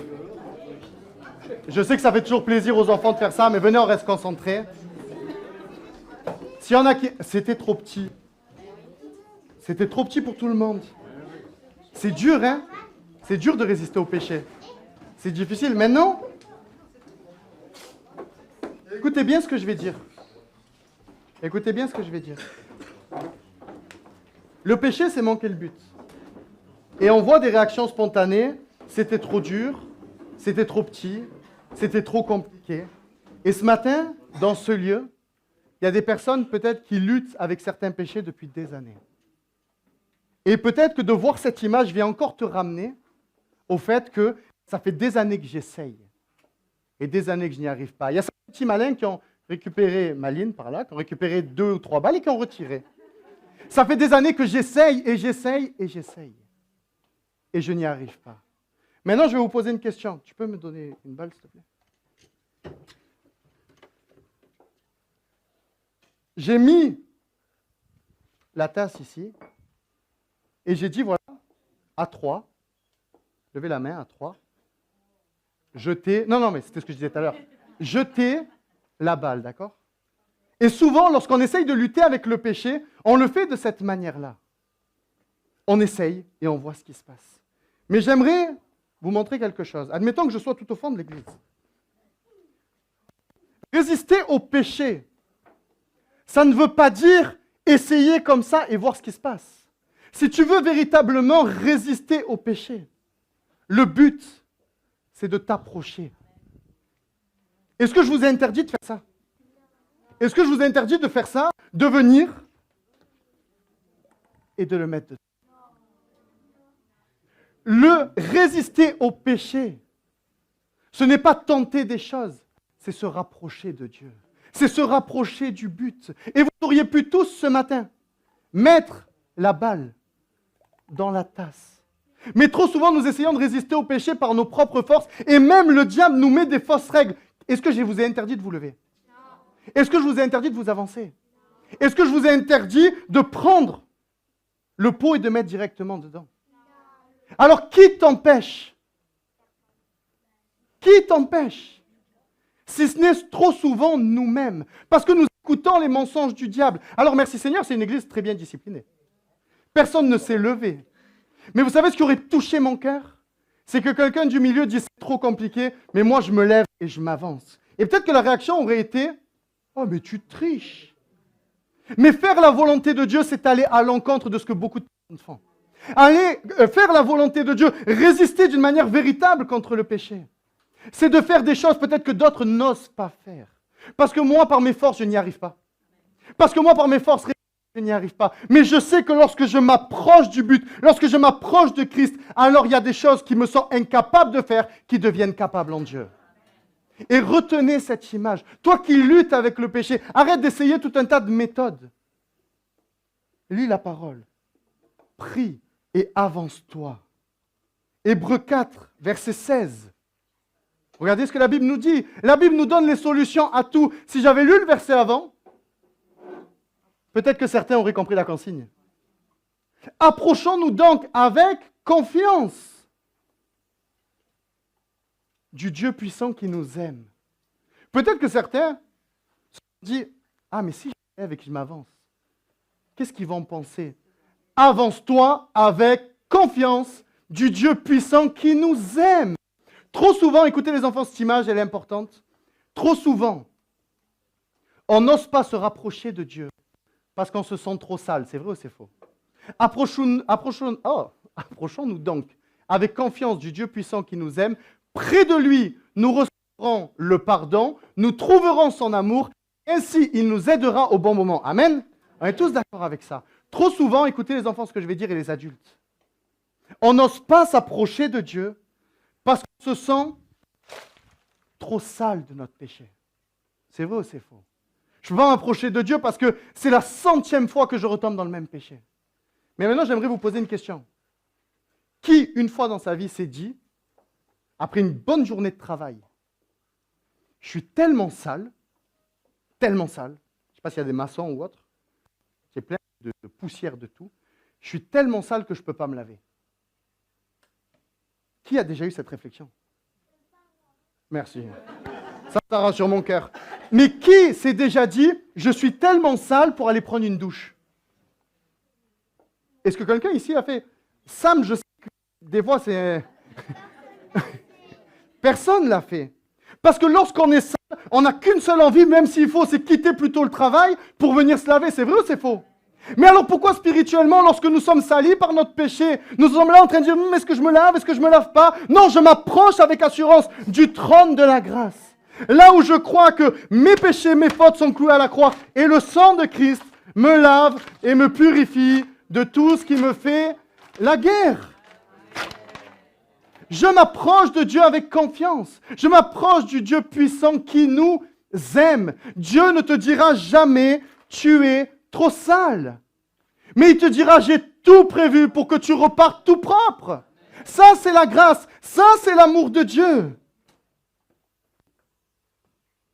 Je sais que ça fait toujours plaisir aux enfants de faire ça, mais venez, on reste concentrés. S'il y en a qui... C'était trop petit. C'était trop petit pour tout le monde. C'est dur, hein? C'est dur de résister au péché. C'est difficile. Maintenant, écoutez bien ce que je vais dire. Écoutez bien ce que je vais dire. Le péché, c'est manquer le but. Et on voit des réactions spontanées. C'était trop dur, c'était trop petit, c'était trop compliqué. Et ce matin, dans ce lieu, il y a des personnes peut-être qui luttent avec certains péchés depuis des années. Et peut-être que de voir cette image vient encore te ramener au fait que ça fait des années que j'essaye. Et des années que je n'y arrive pas. Il y a certains petits malins qui ont récupéré Maline par là, qui ont récupéré 2 ou 3 balles et qui ont retiré. Ça fait des années que j'essaye et j'essaye et j'essaye. Et je n'y arrive pas. Maintenant, je vais vous poser une question. Tu peux me donner une balle, s'il te plaît? J'ai mis la tasse ici et j'ai dit, voilà, à 3, levez la main à 3, jetez, non, mais c'était ce que je disais tout à l'heure, jetez la balle, d'accord? Et souvent, lorsqu'on essaye de lutter avec le péché, on le fait de cette manière-là. On essaye et on voit ce qui se passe. Mais j'aimerais vous montrer quelque chose. Admettons que je sois tout au fond de l'église. Résister au péché, ça ne veut pas dire essayer comme ça et voir ce qui se passe. Si tu veux véritablement résister au péché, le but, c'est de t'approcher. Est-ce que je vous ai interdit de faire ça? Est-ce que je vous ai interdit de faire ça? De venir et de le mettre dedans. Le résister au péché, ce n'est pas tenter des choses, c'est se rapprocher de Dieu. C'est se rapprocher du but. Et vous auriez pu tous ce matin mettre la balle dans la tasse. Mais trop souvent, nous essayons de résister au péché par nos propres forces et même le diable nous met des fausses règles. Est-ce que je vous ai interdit de vous lever? Est-ce que je vous ai interdit de vous avancer? Est-ce que je vous ai interdit de prendre le pot et de mettre directement dedans? Alors, qui t'empêche? Qui t'empêche? Si ce n'est trop souvent nous-mêmes, parce que nous écoutons les mensonges du diable. Alors, merci Seigneur, c'est une église très bien disciplinée. Personne ne s'est levé. Mais vous savez ce qui aurait touché mon cœur? C'est que quelqu'un du milieu dit c'est trop compliqué, mais moi je me lève et je m'avance. Et peut-être que la réaction aurait été oh, mais tu triches. Mais faire la volonté de Dieu, c'est aller à l'encontre de ce que beaucoup de personnes font. Aller faire la volonté de Dieu, résister d'une manière véritable contre le péché. C'est de faire des choses peut-être que d'autres n'osent pas faire. Parce que moi, par mes forces, je n'y arrive pas. Parce que moi, par mes forces, je n'y arrive pas. Mais je sais que lorsque je m'approche du but, lorsque je m'approche de Christ, alors il y a des choses qui me sont incapables de faire, qui deviennent capables en Dieu. Et retenez cette image. Toi qui luttes avec le péché, arrête d'essayer tout un tas de méthodes. Lis la parole. Prie et avance-toi. Hébreux 4, verset 16. Regardez ce que la Bible nous dit. La Bible nous donne les solutions à tout. Si j'avais lu le verset avant, peut-être que certains auraient compris la consigne. Approchons-nous donc avec confiance du Dieu puissant qui nous aime. Peut-être que certains se disent « Ah, mais si je lève et que je m'avance, qu'est-ce qu'ils vont penser ?» Avance-toi avec confiance du Dieu puissant qui nous aime. Trop souvent, écoutez les enfants, cette image, elle est importante. Trop souvent, On n'ose pas se rapprocher de Dieu parce qu'on se sent trop sale. C'est vrai ou c'est faux? Approchons-nous donc avec confiance du Dieu puissant qui nous aime. Près de lui, nous recevrons le pardon, nous trouverons son amour, ainsi il nous aidera au bon moment. Amen? On est tous d'accord avec ça. Trop souvent, écoutez les enfants ce que je vais dire et les adultes. On n'ose pas s'approcher de Dieu parce qu'on se sent trop sale de notre péché. C'est vrai ou c'est faux? Je ne peux pas m'approcher de Dieu parce que c'est la 100e fois que je retombe dans le même péché. Mais maintenant, j'aimerais vous poser une question. Qui, une fois dans sa vie, s'est dit, après une bonne journée de travail, je suis tellement sale, je ne sais pas s'il y a des maçons ou autre, c'est plein de poussière de tout, je suis tellement sale que je ne peux pas me laver. Qui a déjà eu cette réflexion? Merci. Ça rassure mon cœur. Mais qui s'est déjà dit, je suis tellement sale pour aller prendre une douche? Est-ce que quelqu'un ici a fait, Sam, je sais que des fois c'est... Personne ne l'a fait. Parce que lorsqu'on est sale, on n'a qu'une seule envie, même s'il faut, c'est quitter plutôt le travail pour venir se laver. C'est vrai ou c'est faux? Mais alors pourquoi spirituellement, lorsque nous sommes salis par notre péché, nous sommes là en train de dire, est-ce que je me lave, est-ce que je ne me lave pas? Non, je m'approche avec assurance du trône de la grâce. Là où je crois que mes péchés, mes fautes sont cloués à la croix et le sang de Christ me lave et me purifie de tout ce qui me fait la guerre. Je m'approche de Dieu avec confiance. Je m'approche du Dieu puissant qui nous aime. Dieu ne te dira jamais, tu es trop sale. Mais il te dira, j'ai tout prévu pour que tu repartes tout propre. Ça, c'est la grâce. Ça, c'est l'amour de Dieu.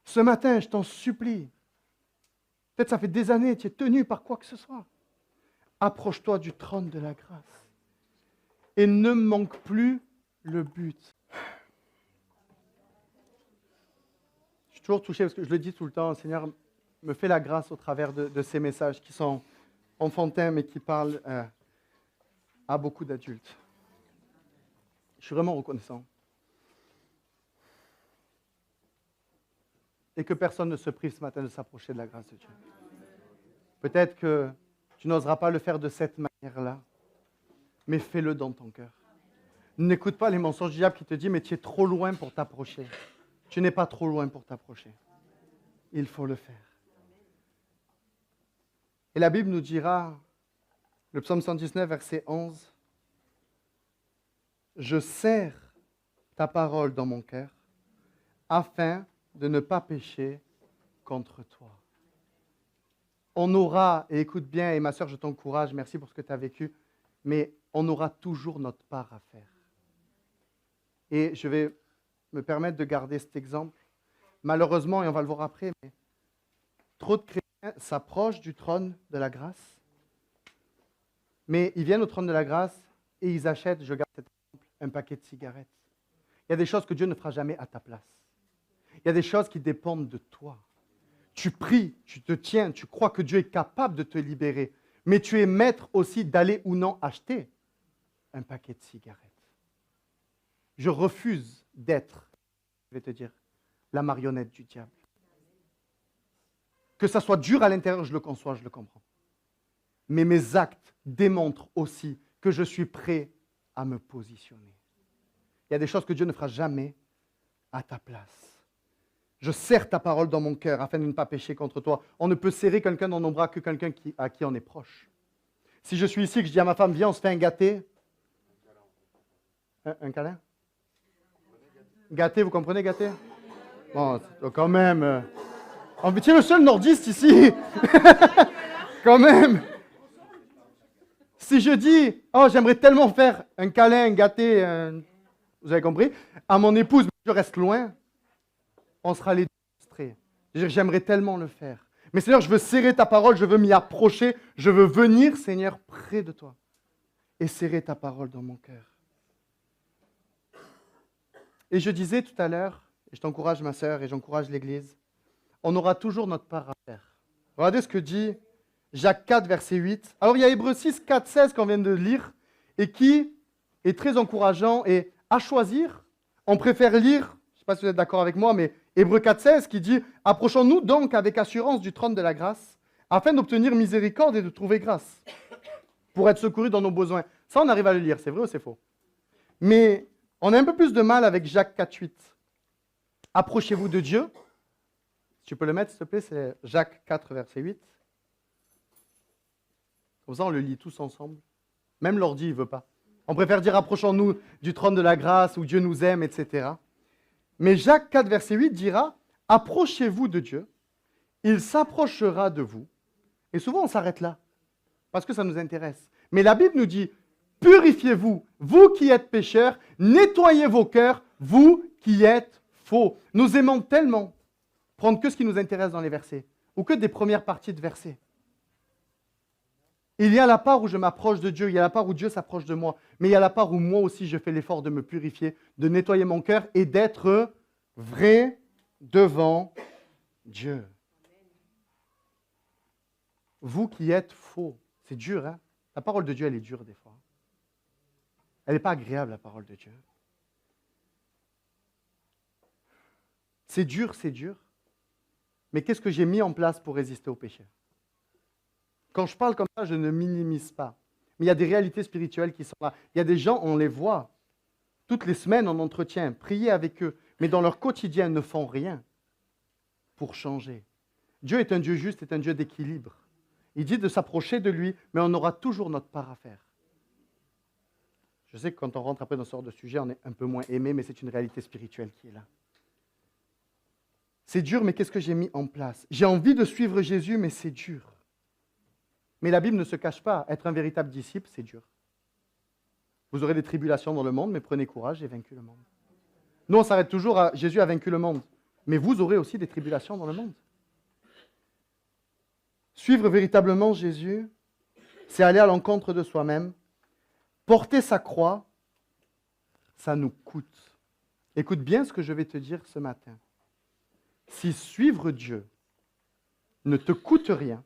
Ce matin, je t'en supplie. Peut-être ça fait des années, tu es tenu par quoi que ce soit. Approche-toi du trône de la grâce. Et ne manque plus le but. Je suis toujours touché parce que je le dis tout le temps, le Seigneur me fait la grâce au travers de ces messages qui sont enfantins mais qui parlent à beaucoup d'adultes. Je suis vraiment reconnaissant. Et que personne ne se prive ce matin de s'approcher de la grâce de Dieu. Peut-être que tu n'oseras pas le faire de cette manière-là, mais fais-le dans ton cœur. N'écoute pas les mensonges du diable qui te disent « mais tu es trop loin pour t'approcher ». Tu n'es pas trop loin pour t'approcher. Il faut le faire. Et la Bible nous dira, le psaume 119, verset 11, « Je serre ta parole dans mon cœur, afin de ne pas pécher contre toi. » On aura, et écoute bien, et ma sœur, je t'encourage, merci pour ce que tu as vécu, mais on aura toujours notre part à faire. Et je vais me permettre de garder cet exemple. Malheureusement, et on va le voir après, mais trop de chrétiens s'approchent du trône de la grâce, mais ils viennent au trône de la grâce et ils achètent, je garde cet exemple, un paquet de cigarettes. Il y a des choses que Dieu ne fera jamais à ta place. Il y a des choses qui dépendent de toi. Tu pries, tu te tiens, tu crois que Dieu est capable de te libérer, mais tu es maître aussi d'aller ou non acheter un paquet de cigarettes. Je refuse d'être, je vais te dire, la marionnette du diable. Que ça soit dur à l'intérieur, je le conçois, je le comprends. Mais mes actes démontrent aussi que je suis prêt à me positionner. Il y a des choses que Dieu ne fera jamais à ta place. Je serre ta parole dans mon cœur afin de ne pas pécher contre toi. On ne peut serrer quelqu'un dans nos bras que quelqu'un à qui on est proche. Si je suis ici et que je dis à ma femme, viens, on se fait un gâté. Un câlin? Gâté, vous comprenez gâté? Bon, quand même. Oh, mais tu es le seul nordiste ici. Quand même. Si je dis, oh, j'aimerais tellement faire un câlin, un gâté, vous avez compris, à mon épouse, mais je reste loin, on sera les deux frustrés. J'aimerais tellement le faire. Mais Seigneur, je veux serrer ta parole, je veux m'y approcher, je veux venir, Seigneur, près de toi et serrer ta parole dans mon cœur. Et je disais tout à l'heure, et je t'encourage ma sœur et j'encourage l'Église, on aura toujours notre part à faire. Regardez ce que dit Jacques 4, verset 8. Alors il y a Hébreux 6, 4, 16 qu'on vient de lire et qui est très encourageant et à choisir, on préfère lire, je ne sais pas si vous êtes d'accord avec moi, mais Hébreux 4,16 qui dit « Approchons-nous donc avec assurance du trône de la grâce, afin d'obtenir miséricorde et de trouver grâce, pour être secourus dans nos besoins. » Ça, on arrive à le lire, c'est vrai ou c'est faux? Mais on a un peu plus de mal avec Jacques 4,8. « Approchez-vous de Dieu. » Tu peux le mettre, s'il te plaît, c'est Jacques 4, verset 8. Comme ça, on le lit tous ensemble. Même l'ordi, il ne veut pas. On préfère dire « Approchons-nous du trône de la grâce, où Dieu nous aime, etc. » Mais Jacques 4, verset 8 dira « Approchez-vous de Dieu, il s'approchera de vous. » Et souvent, on s'arrête là, parce que ça nous intéresse. Mais la Bible nous dit « Purifiez-vous, vous qui êtes pécheurs, nettoyez vos cœurs, vous qui êtes faux. » Nous aimons tellement prendre que ce qui nous intéresse dans les versets, ou que des premières parties de versets. Il y a la part où je m'approche de Dieu, il y a la part où Dieu s'approche de moi, mais il y a la part où moi aussi je fais l'effort de me purifier, de nettoyer mon cœur et d'être vrai devant Dieu. Vous qui êtes faux, c'est dur, hein? La parole de Dieu, elle est dure des fois. Elle n'est pas agréable, la parole de Dieu. C'est dur, mais qu'est-ce que j'ai mis en place pour résister au péché? Quand je parle comme ça, je ne minimise pas. Mais il y a des réalités spirituelles qui sont là. Il y a des gens, on les voit toutes les semaines en entretien, prier avec eux, mais dans leur quotidien, ils ne font rien pour changer. Dieu est un Dieu juste, est un Dieu d'équilibre. Il dit de s'approcher de lui, mais on aura toujours notre part à faire. Je sais que quand on rentre après dans ce genre de sujet, on est un peu moins aimé, mais c'est une réalité spirituelle qui est là. C'est dur, mais qu'est-ce que j'ai mis en place? J'ai envie de suivre Jésus, mais c'est dur. Mais la Bible ne se cache pas. Être un véritable disciple, c'est dur. Vous aurez des tribulations dans le monde, mais prenez courage, j'ai vaincu le monde. Nous, on s'arrête toujours à Jésus a vaincu le monde. Mais vous aurez aussi des tribulations dans le monde. Suivre véritablement Jésus, c'est aller à l'encontre de soi-même. Porter sa croix, ça nous coûte. Écoute bien ce que je vais te dire ce matin. Si suivre Dieu ne te coûte rien,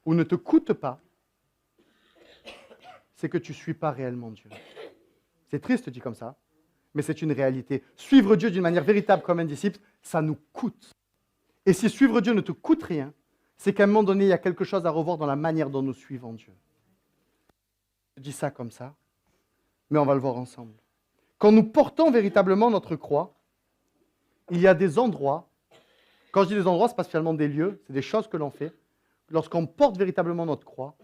ou ne te coûte pas, c'est que tu ne suis pas réellement Dieu. C'est triste dit comme ça, mais c'est une réalité. Suivre Dieu d'une manière véritable comme un disciple, ça nous coûte. Et si suivre Dieu ne te coûte rien, c'est qu'à un moment donné, il y a quelque chose à revoir dans la manière dont nous suivons Dieu. Je dis ça comme ça, mais on va le voir ensemble. Quand nous portons véritablement notre croix, il y a des endroits, quand je dis des endroits, ce n'est pas spécialement des lieux, c'est des choses que l'on fait. Lorsqu'on porte véritablement notre croix,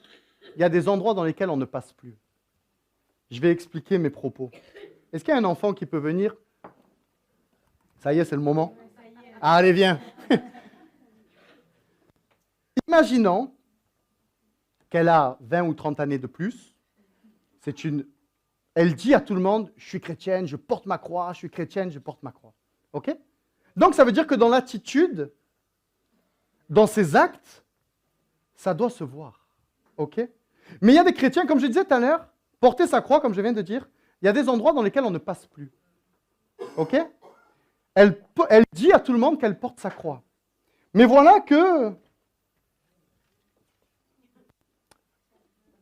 il y a des endroits dans lesquels on ne passe plus. Je vais expliquer mes propos. Est-ce qu'il y a un enfant qui peut venir? Ça y est, c'est le moment. Ah, allez, viens. Imaginons qu'elle a 20 ou 30 années de plus. Elle dit à tout le monde, je suis chrétienne, je porte ma croix, je suis chrétienne, je porte ma croix. OK? Donc, ça veut dire que dans l'attitude, dans ses actes, ça doit se voir. OK? Mais il y a des chrétiens, comme je disais tout à l'heure, porter sa croix, comme je viens de dire, il y a des endroits dans lesquels on ne passe plus. OK? Elle dit à tout le monde qu'elle porte sa croix. Mais voilà que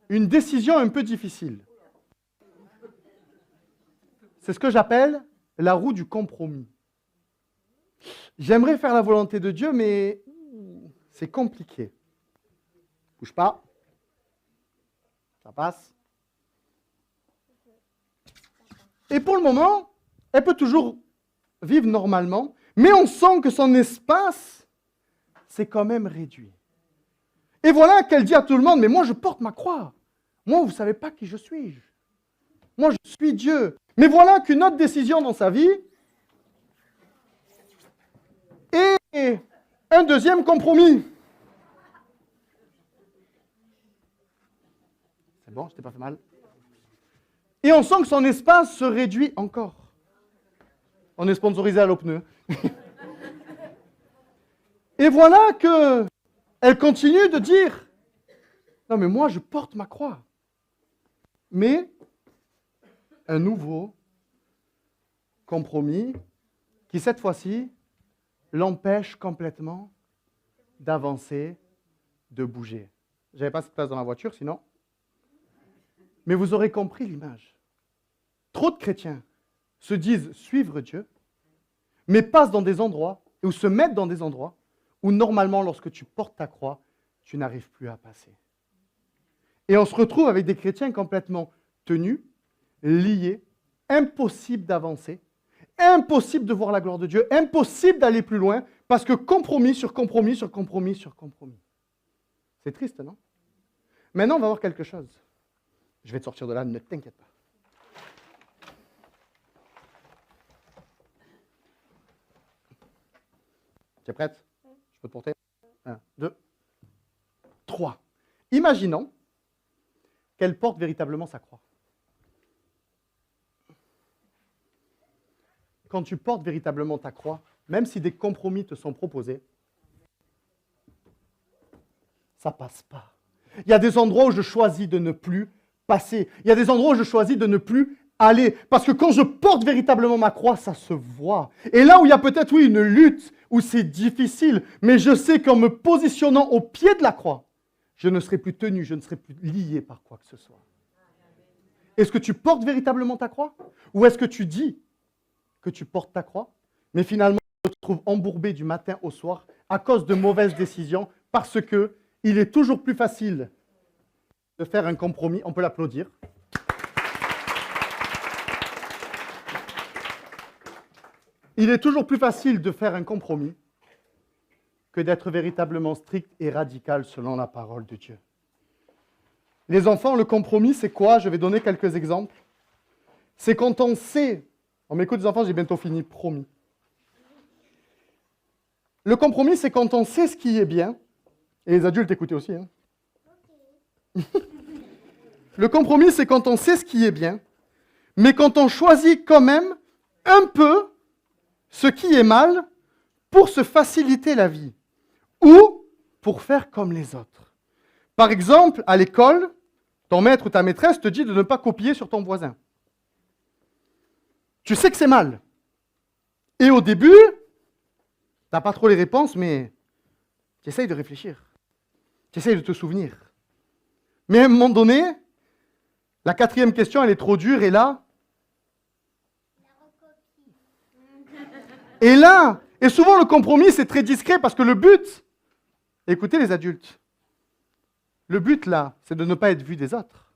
une décision un peu difficile. C'est ce que j'appelle la roue du compromis. J'aimerais faire la volonté de Dieu, mais c'est compliqué. Bouge pas. Ça passe. Et pour le moment, elle peut toujours vivre normalement, mais on sent que son espace, c'est quand même réduit. Et voilà qu'elle dit à tout le monde, mais moi je porte ma croix. Moi, vous ne savez pas qui je suis. Moi, je suis Dieu. Mais voilà qu'une autre décision dans sa vie et un deuxième compromis. C'est bon, je t'ai pas fait mal. Et on sent que son espace se réduit encore. On est sponsorisé à l'Opneu. Et voilà que elle continue de dire, non mais moi je porte ma croix. Mais un nouveau compromis qui cette fois-ci l'empêche complètement d'avancer, de bouger. Je n'avais pas cette place dans la voiture sinon. Mais vous aurez compris l'image. Trop de chrétiens se disent suivre Dieu, mais passent dans des endroits ou se mettre dans des endroits où normalement, lorsque tu portes ta croix, tu n'arrives plus à passer. Et on se retrouve avec des chrétiens complètement tenus, liés, impossible d'avancer, impossible de voir la gloire de Dieu, impossible d'aller plus loin, parce que compromis sur compromis sur compromis sur compromis. C'est triste, non? Maintenant, on va voir quelque chose. Je vais te sortir de là, ne t'inquiète pas. Tu es prête? Je peux te porter? 1, 2, 3. Imaginons qu'elle porte véritablement sa croix. Quand tu portes véritablement ta croix, même si des compromis te sont proposés, ça ne passe pas. Il y a des endroits où je choisis de ne plus passer. Il y a des endroits où je choisis de ne plus aller. Parce que quand je porte véritablement ma croix, ça se voit. Et là où il y a peut-être, oui, une lutte, où c'est difficile, mais je sais qu'en me positionnant au pied de la croix, je ne serai plus tenu, je ne serai plus lié par quoi que ce soit. Est-ce que tu portes véritablement ta croix? Ou est-ce que tu dis que tu portes ta croix, mais finalement tu te trouves embourbé du matin au soir à cause de mauvaises décisions, parce que il est toujours plus facile de faire un compromis. On peut l'applaudir. Il est toujours plus facile de faire un compromis que d'être véritablement strict et radical selon la parole de Dieu. Les enfants, le compromis, c'est quoi? Je vais donner quelques exemples. C'est quand on sait... On m'écoute les enfants, j'ai bientôt fini, promis. Le compromis, c'est quand on sait ce qui est bien. Et les adultes, écoutez aussi. Hein. Le compromis, c'est quand on sait ce qui est bien, mais quand on choisit quand même un peu ce qui est mal pour se faciliter la vie ou pour faire comme les autres. Par exemple, à l'école, ton maître ou ta maîtresse te dit de ne pas copier sur ton voisin. Tu sais que c'est mal. Et au début, tu n'as pas trop les réponses, mais tu essayes de réfléchir. Tu essayes de te souvenir. Mais à un moment donné, la 4e question, elle est trop dure, et là... Et souvent le compromis, c'est très discret, parce que le but, écoutez les adultes, le but là, c'est de ne pas être vu des autres,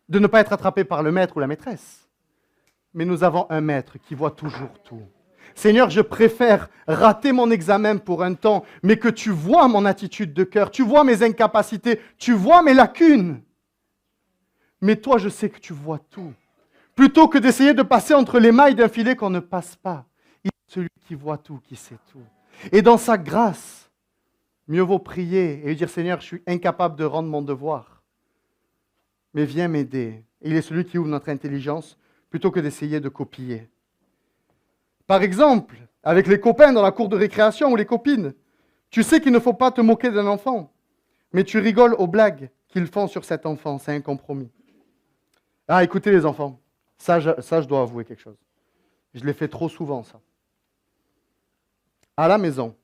de ne pas être attrapé par le maître ou la maîtresse. Mais nous avons un maître qui voit toujours tout. Seigneur, je préfère rater mon examen pour un temps, mais que tu vois mon attitude de cœur, tu vois mes incapacités, tu vois mes lacunes. Mais toi, je sais que tu vois tout. Plutôt que d'essayer de passer entre les mailles d'un filet qu'on ne passe pas. Il est celui qui voit tout, qui sait tout. Et dans sa grâce, mieux vaut prier et lui dire, Seigneur, je suis incapable de rendre mon devoir. Mais viens m'aider. Il est celui qui ouvre notre intelligence plutôt que d'essayer de copier. Par exemple, avec les copains dans la cour de récréation ou les copines, tu sais qu'il ne faut pas te moquer d'un enfant, mais tu rigoles aux blagues qu'ils font sur cet enfant. C'est un compromis. Ah, écoutez les enfants, ça je dois avouer quelque chose. Je l'ai fait trop souvent, ça. À la maison,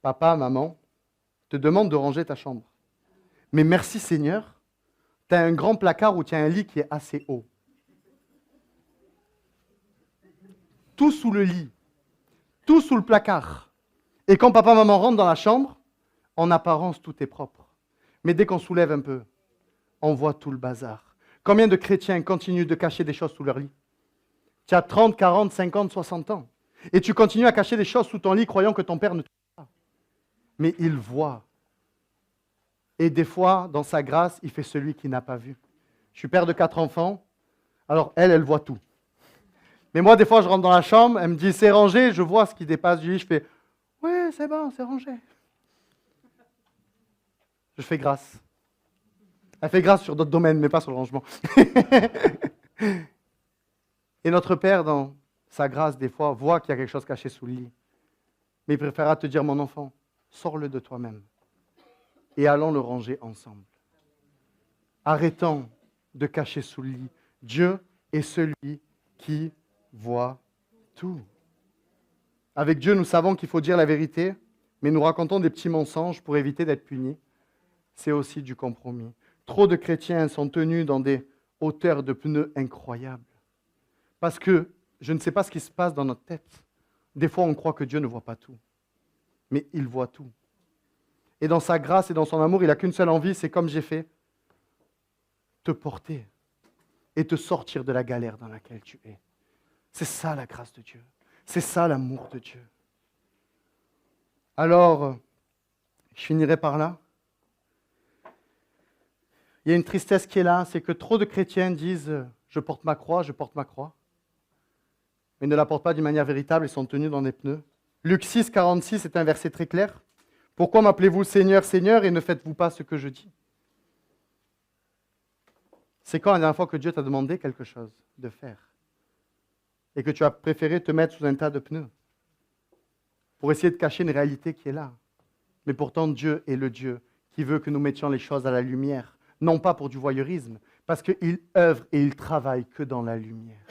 papa, maman te demandent de ranger ta chambre. Mais merci Seigneur, tu as un grand placard où tu as un lit qui est assez haut. Tout sous le lit, tout sous le placard. Et quand papa, maman rentrent dans la chambre, en apparence, tout est propre. Mais dès qu'on soulève un peu, on voit tout le bazar. Combien de chrétiens continuent de cacher des choses sous leur lit? Tu as 30, 40, 50, 60 ans. Et tu continues à cacher des choses sous ton lit, croyant que ton père ne te voit pas. Mais il voit. Et des fois, dans sa grâce, il fait celui qui n'a pas vu. Je suis père de 4 enfants, alors elle voit tout. Mais moi, des fois, je rentre dans la chambre, elle me dit, c'est rangé, je vois ce qui dépasse du lit, je fais, oui, c'est bon, c'est rangé. Je fais grâce. Elle fait grâce sur d'autres domaines, mais pas sur le rangement. Et notre Père, dans sa grâce, des fois, voit qu'il y a quelque chose caché sous le lit. Mais il préférera te dire, mon enfant, sors-le de toi-même. Et allons le ranger ensemble. Arrêtons de cacher sous le lit. Dieu est celui qui voit tout. Avec Dieu, nous savons qu'il faut dire la vérité, mais nous racontons des petits mensonges pour éviter d'être punis. C'est aussi du compromis. Trop de chrétiens sont tenus dans des hauteurs de pneus incroyables. Parce que je ne sais pas ce qui se passe dans notre tête Des fois, on croit que Dieu ne voit pas tout, mais il voit tout. Et dans sa grâce et dans son amour, il n'a qu'une seule envie, c'est comme j'ai fait, te porter et te sortir de la galère dans laquelle tu es. C'est ça la grâce de Dieu. C'est ça l'amour de Dieu. Alors, je finirai par là. Il y a une tristesse qui est là, c'est que trop de chrétiens disent « je porte ma croix, mais ne la portent pas d'une manière véritable et sont tenus dans des pneus. Luc 6, 46 est un verset très clair. « Pourquoi m'appelez-vous Seigneur, Seigneur, et ne faites-vous pas ce que je dis ?» C'est quand la dernière fois que Dieu t'a demandé quelque chose de faire et que tu as préféré te mettre sous un tas de pneus pour essayer de cacher une réalité qui est là. Mais pourtant, Dieu est le Dieu qui veut que nous mettions les choses à la lumière, non pas pour du voyeurisme, parce qu'il œuvre et il travaille que dans la lumière.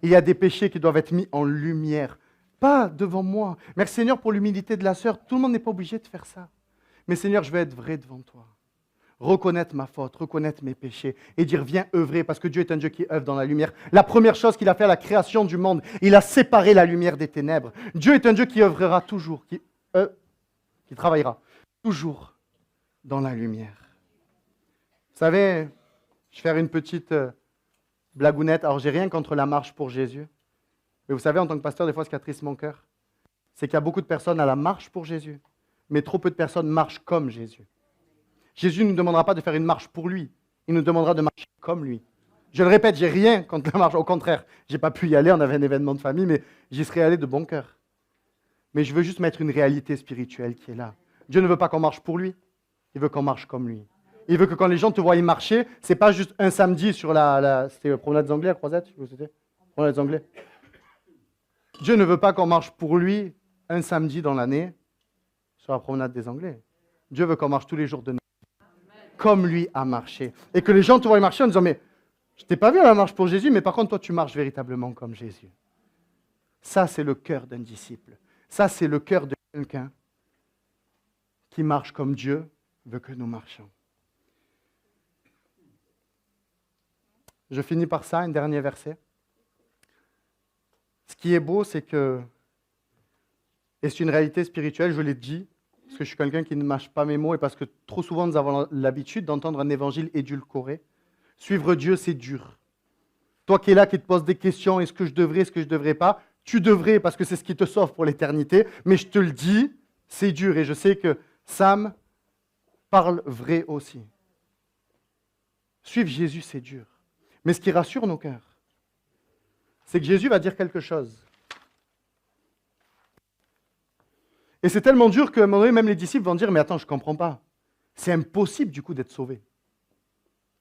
Il y a des péchés qui doivent être mis en lumière, pas devant moi. Merci Seigneur pour l'humilité de la sœur. Tout le monde n'est pas obligé de faire ça. Mais Seigneur, je veux être vrai devant toi. Reconnaître ma faute, reconnaître mes péchés et dire viens œuvrer parce que Dieu est un Dieu qui œuvre dans la lumière. La première chose qu'il a fait à la création du monde, il a séparé la lumière des ténèbres. Dieu est un Dieu qui œuvrera toujours, qui travaillera toujours dans la lumière. Vous savez, je vais faire une petite blagounette. Alors, j'ai rien contre la marche pour Jésus. Mais vous savez, en tant que pasteur, des fois, ce qui attriste mon cœur, c'est qu'il y a beaucoup de personnes à la marche pour Jésus, mais trop peu de personnes marchent comme Jésus. Jésus ne nous demandera pas de faire une marche pour lui. Il nous demandera de marcher comme lui. Je le répète, j'ai rien contre la marche. Au contraire, je n'ai pas pu y aller. On avait un événement de famille, mais j'y serais allé de bon cœur. Mais je veux juste mettre une réalité spirituelle qui est là. Dieu ne veut pas qu'on marche pour lui. Il veut qu'on marche comme lui. Il veut que quand les gens te voient marcher, ce n'est pas juste un samedi sur c'était Promenade des Anglais, la croisette, je sais pas où c'était. Promenade des Anglais. Dieu ne veut pas qu'on marche pour lui un samedi dans l'année sur la Promenade des Anglais. Dieu veut qu'on marche tous les jours de notre vie, comme lui a marché. Et que les gens te voient marcher en disant, mais je ne t'ai pas vu à la marche pour Jésus, mais par contre, toi, tu marches véritablement comme Jésus. Ça, c'est le cœur d'un disciple. Ça, c'est le cœur de quelqu'un qui marche comme Dieu veut que nous marchions. Je finis par ça, un dernier verset. Ce qui est beau, c'est que, et c'est une réalité spirituelle, je l'ai dit, parce que je suis quelqu'un qui ne mâche pas mes mots et parce que trop souvent nous avons l'habitude d'entendre un évangile édulcoré. Suivre Dieu, c'est dur. Toi qui es là, qui te poses des questions, est-ce que je devrais, est-ce que je ne devrais pas? Tu devrais parce que c'est ce qui te sauve pour l'éternité, mais je te le dis, c'est dur et je sais que Sam parle vrai aussi. Suivre Jésus, c'est dur. Mais ce qui rassure nos cœurs, c'est que Jésus va dire quelque chose. Et c'est tellement dur qu'à un moment donné, même les disciples vont dire, mais attends, je ne comprends pas. C'est impossible du coup d'être sauvé.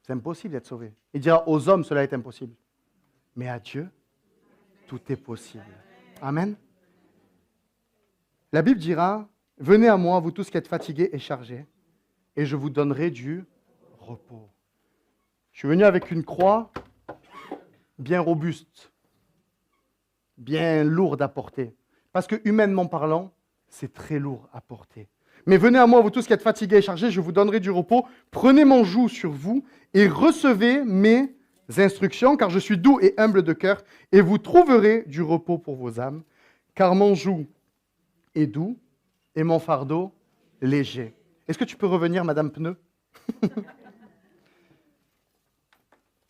C'est impossible d'être sauvé. Il dira, aux hommes, cela est impossible. Mais à Dieu, tout est possible. Amen. La Bible dira, venez à moi, vous tous qui êtes fatigués et chargés, et je vous donnerai du repos. Je suis venu avec une croix bien robuste, bien lourde à porter. Parce que humainement parlant, c'est très lourd à porter. Mais venez à moi, vous tous qui êtes fatigués et chargés, je vous donnerai du repos. Prenez mon joug sur vous et recevez mes instructions, car je suis doux et humble de cœur, et vous trouverez du repos pour vos âmes, car mon joug est doux et mon fardeau léger. Est-ce que tu peux revenir, Madame Pneu?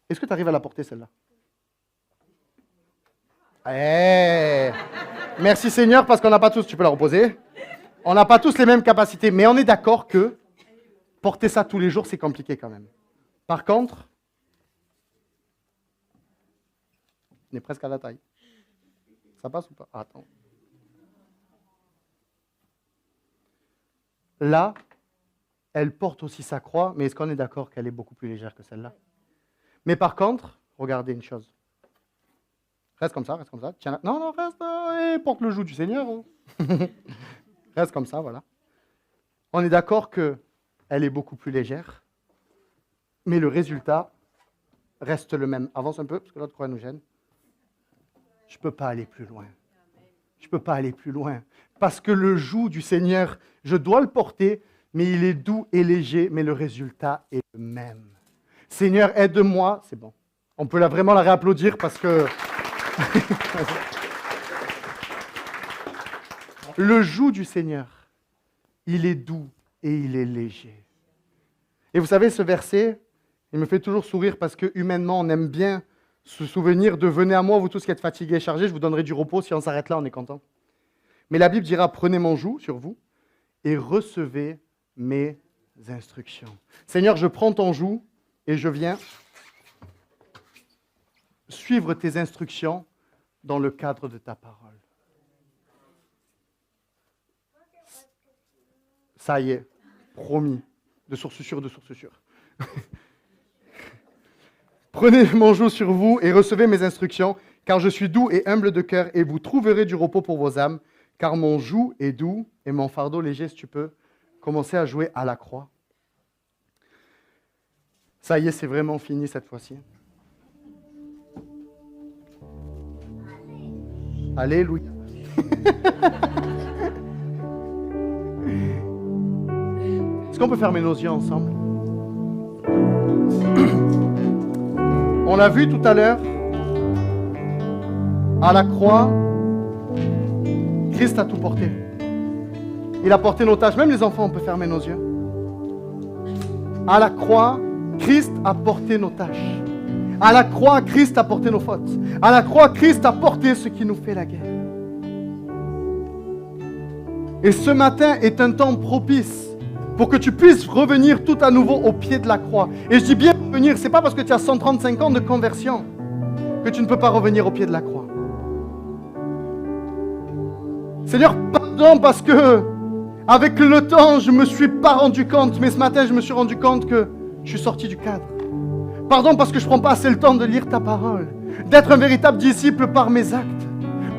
Est-ce que tu arrives à la porter, celle-là? Merci Seigneur, parce qu'on n'a pas tous, tu peux la reposer, on n'a pas tous les mêmes capacités, mais on est d'accord que porter ça tous les jours, c'est compliqué quand même. Par contre, on est presque à la taille. Ça passe ou pas? Attends. Là, elle porte aussi sa croix, mais est-ce qu'on est d'accord qu'elle est beaucoup plus légère que celle-là? Mais par contre, regardez une chose. Reste comme ça, reste comme ça. Tiens, non, reste, et porte le joug du Seigneur. Hein. Reste comme ça, voilà. On est d'accord qu'elle est beaucoup plus légère, mais le résultat reste le même. Avance un peu, parce que l'autre croix nous gêne. Je ne peux pas aller plus loin. Je ne peux pas aller plus loin. Parce que le joug du Seigneur, je dois le porter, mais il est doux et léger, mais le résultat est le même. Seigneur, aide-moi. C'est bon. On peut vraiment la réapplaudir parce que... Le joug du Seigneur, il est doux et il est léger. Et vous savez, ce verset, il me fait toujours sourire parce que humainement, on aime bien se souvenir de « Venez à moi, vous tous qui êtes fatigués et chargés, je vous donnerai du repos. » Si on s'arrête là, on est content. Mais la Bible dira « Prenez mon joug sur vous et recevez mes instructions. » Seigneur, je prends ton joug et je viens suivre tes instructions dans le cadre de ta parole. Ça y est, promis, de source sûre, de source sûre. Prenez mon joug sur vous et recevez mes instructions, car je suis doux et humble de cœur, et vous trouverez du repos pour vos âmes, car mon joug est doux et mon fardeau léger, si tu peux commencer à jouer à la croix. Ça y est, c'est vraiment fini cette fois-ci. Alléluia. Est-ce qu'on peut fermer nos yeux ensemble? On l'a vu tout à l'heure, à la croix, Christ a tout porté. Il a porté nos tâches. Même les enfants, on peut fermer nos yeux. À la croix, Christ a porté nos tâches. À la croix, Christ a porté nos fautes. À la croix, Christ a porté ce qui nous fait la guerre. Et ce matin est un temps propice pour que tu puisses revenir tout à nouveau au pied de la croix. Et je dis bien revenir, ce n'est pas parce que tu as 135 ans de conversion que tu ne peux pas revenir au pied de la croix. Seigneur, pardon parce que avec le temps, je ne me suis pas rendu compte, mais ce matin, je me suis rendu compte que je suis sorti du cadre. Pardon parce que je ne prends pas assez le temps de lire ta parole, d'être un véritable disciple par mes actes,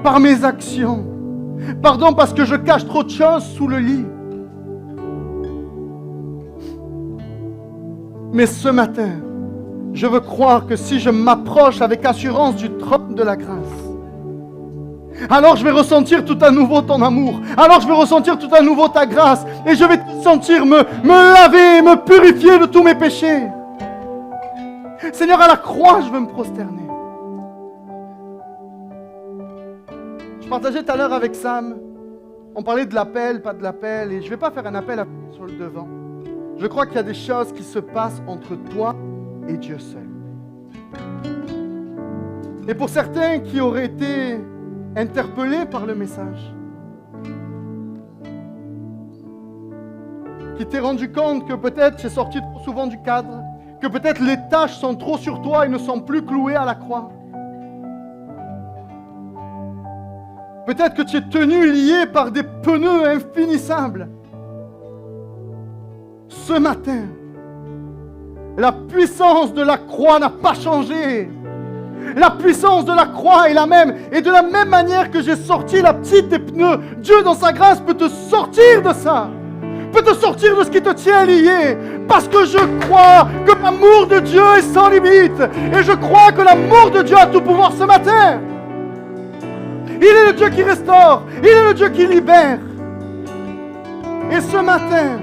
par mes actions. Pardon parce que je cache trop de choses sous le lit. Mais ce matin, je veux croire que si je m'approche avec assurance du trône de la grâce, alors je vais ressentir tout à nouveau ton amour. Alors je vais ressentir tout à nouveau ta grâce. Et je vais sentir me laver, me purifier de tous mes péchés. Seigneur, à la croix, je veux me prosterner. Je partageais tout à l'heure avec Sam. On parlait de l'appel, pas de l'appel. Et je ne vais pas faire un appel sur le devant. Je crois qu'il y a des choses qui se passent entre toi et Dieu seul. Et pour certains qui auraient été interpellés par le message, qui t'es rendu compte que peut-être tu es sorti trop souvent du cadre, que peut-être les tâches sont trop sur toi et ne sont plus clouées à la croix. Peut-être que tu es tenu lié par des pneus infinissables. Ce matin, la puissance de la croix n'a pas changé. La puissance de la croix est la même. Et de la même manière que j'ai sorti la petite des pneus, Dieu dans sa grâce peut te sortir de ça. Peut te sortir de ce qui te tient lié. Parce que je crois que l'amour de Dieu est sans limite. Et je crois que l'amour de Dieu a tout pouvoir ce matin. Il est le Dieu qui restaure. Il est le Dieu qui libère. Et ce matin,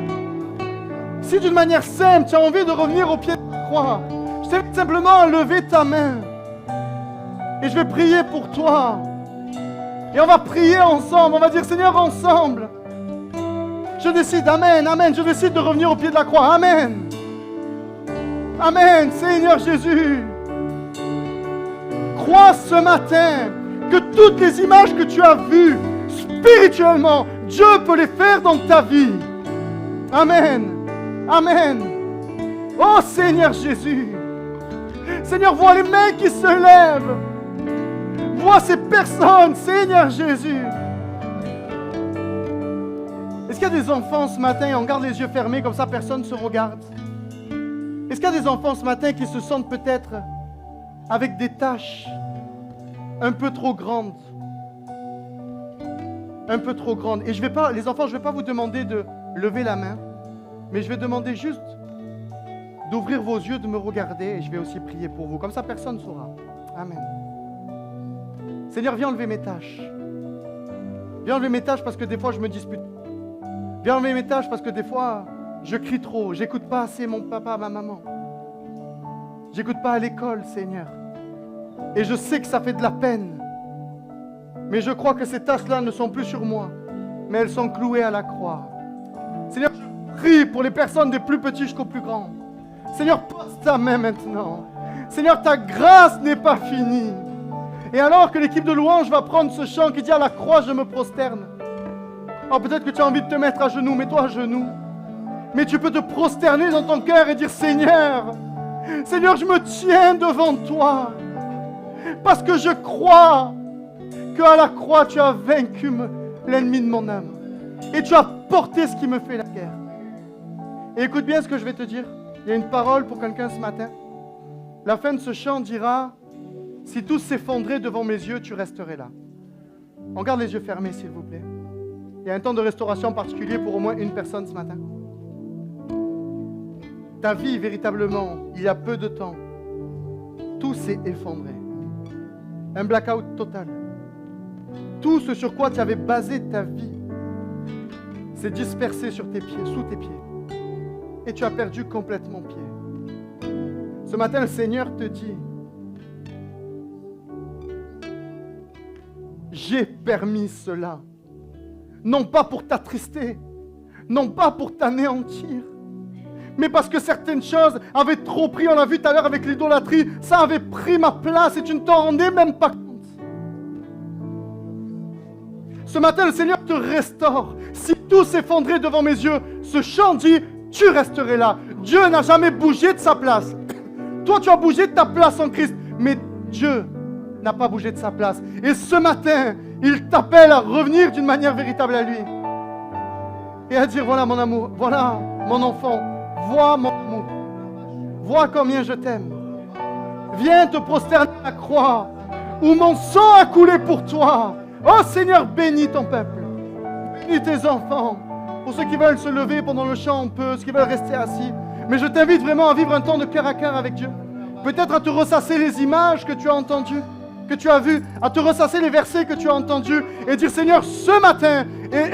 si d'une manière simple, tu as envie de revenir au pied de la croix, je t'invite simplement à lever ta main. Et je vais prier pour toi. Et on va prier ensemble. On va dire, Seigneur, ensemble, je décide, Amen, Amen, je décide de revenir au pied de la croix. Amen. Amen, Seigneur Jésus. Crois ce matin que toutes les images que tu as vues spirituellement, Dieu peut les faire dans ta vie. Amen. Amen. Oh Seigneur Jésus. Seigneur, vois les mains qui se lèvent. Vois ces personnes, Seigneur Jésus. Est-ce qu'il y a des enfants ce matin, et on garde les yeux fermés, comme ça personne ne se regarde? Est-ce qu'il y a des enfants ce matin qui se sentent peut-être avec des tâches un peu trop grandes? Un peu trop grandes. Et les enfants, je ne vais pas vous demander de lever la main, mais je vais demander juste d'ouvrir vos yeux, de me regarder, et je vais aussi prier pour vous. Comme ça, personne ne saura. Amen. Seigneur, viens enlever mes tâches. Viens enlever mes tâches parce que des fois, je me dispute. Viens enlever mes tâches parce que des fois, je crie trop. J'écoute pas assez mon papa, ma maman. J'écoute pas à l'école, Seigneur. Et je sais que ça fait de la peine. Mais je crois que ces tâches-là ne sont plus sur moi. mais elles sont clouées à la croix. Seigneur, je prie pour les personnes des plus petits jusqu'aux plus grands. Seigneur, pose ta main maintenant. Seigneur, ta grâce n'est pas finie. Et alors que l'équipe de louange va prendre ce chant qui dit à la croix, je me prosterne. Oh, peut-être que tu as envie de te mettre à genoux, mets-toi à genoux. Mais tu peux te prosterner dans ton cœur et dire, Seigneur, Seigneur, je me tiens devant toi. Parce que je crois qu'à la croix, tu as vaincu l'ennemi de mon âme. Et tu as porté ce qui me fait la guerre. Et écoute bien ce que je vais te dire. Il y a une parole pour quelqu'un ce matin. La fin de ce chant dira, si tout s'effondrait devant mes yeux, tu resterais là. On garde les yeux fermés, s'il vous plaît. Il y a un temps de restauration particulier pour au moins une personne ce matin. Ta vie, véritablement, il y a peu de temps, tout s'est effondré. Un blackout total. Tout ce sur quoi tu avais basé ta vie s'est dispersé sur tes pieds, sous tes pieds. Et tu as perdu complètement pied. Ce matin, le Seigneur te dit, j'ai permis cela. Non pas pour t'attrister, non pas pour t'anéantir, mais parce que certaines choses avaient trop pris, on l'a vu tout à l'heure avec l'idolâtrie, ça avait pris ma place et tu ne t'en rendais même pas compte. Ce matin, le Seigneur te restaure. Si tout s'effondrait devant mes yeux, ce chant dit, tu resterais là. Dieu n'a jamais bougé de sa place. Toi, tu as bougé de ta place en Christ, mais Dieu n'a pas bougé de sa place. Et ce matin, il t'appelle à revenir d'une manière véritable à lui. Et à dire, voilà mon amour, voilà mon enfant, vois mon amour, vois combien je t'aime. Viens te prosterner à la croix, où mon sang a coulé pour toi. Oh Seigneur, bénis ton peuple, bénis tes enfants. Pour ceux qui veulent se lever pendant le chant, on peut, ceux qui veulent rester assis. Mais je t'invite vraiment à vivre un temps de cœur à cœur avec Dieu. Peut-être à te ressasser les images que tu as entendues, que tu as vues, à te ressasser les versets que tu as entendus et dire Seigneur, ce matin est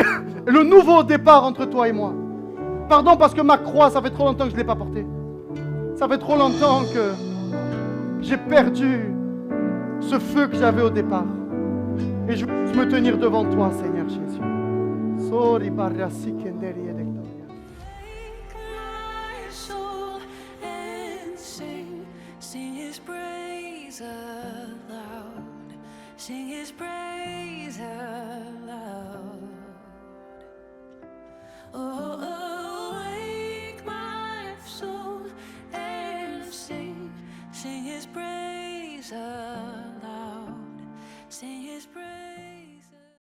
le nouveau départ entre toi et moi. Pardon parce que ma croix, ça fait trop longtemps que je ne l'ai pas portée. Ça fait trop longtemps que j'ai perdu ce feu que j'avais au départ. Et je veux me tenir devant toi, Seigneur Jésus. Sori barrasi kenderi edektoria. Sing his praise aloud. Sing his praise aloud. Oh, awake my soul and sing his praise aloud.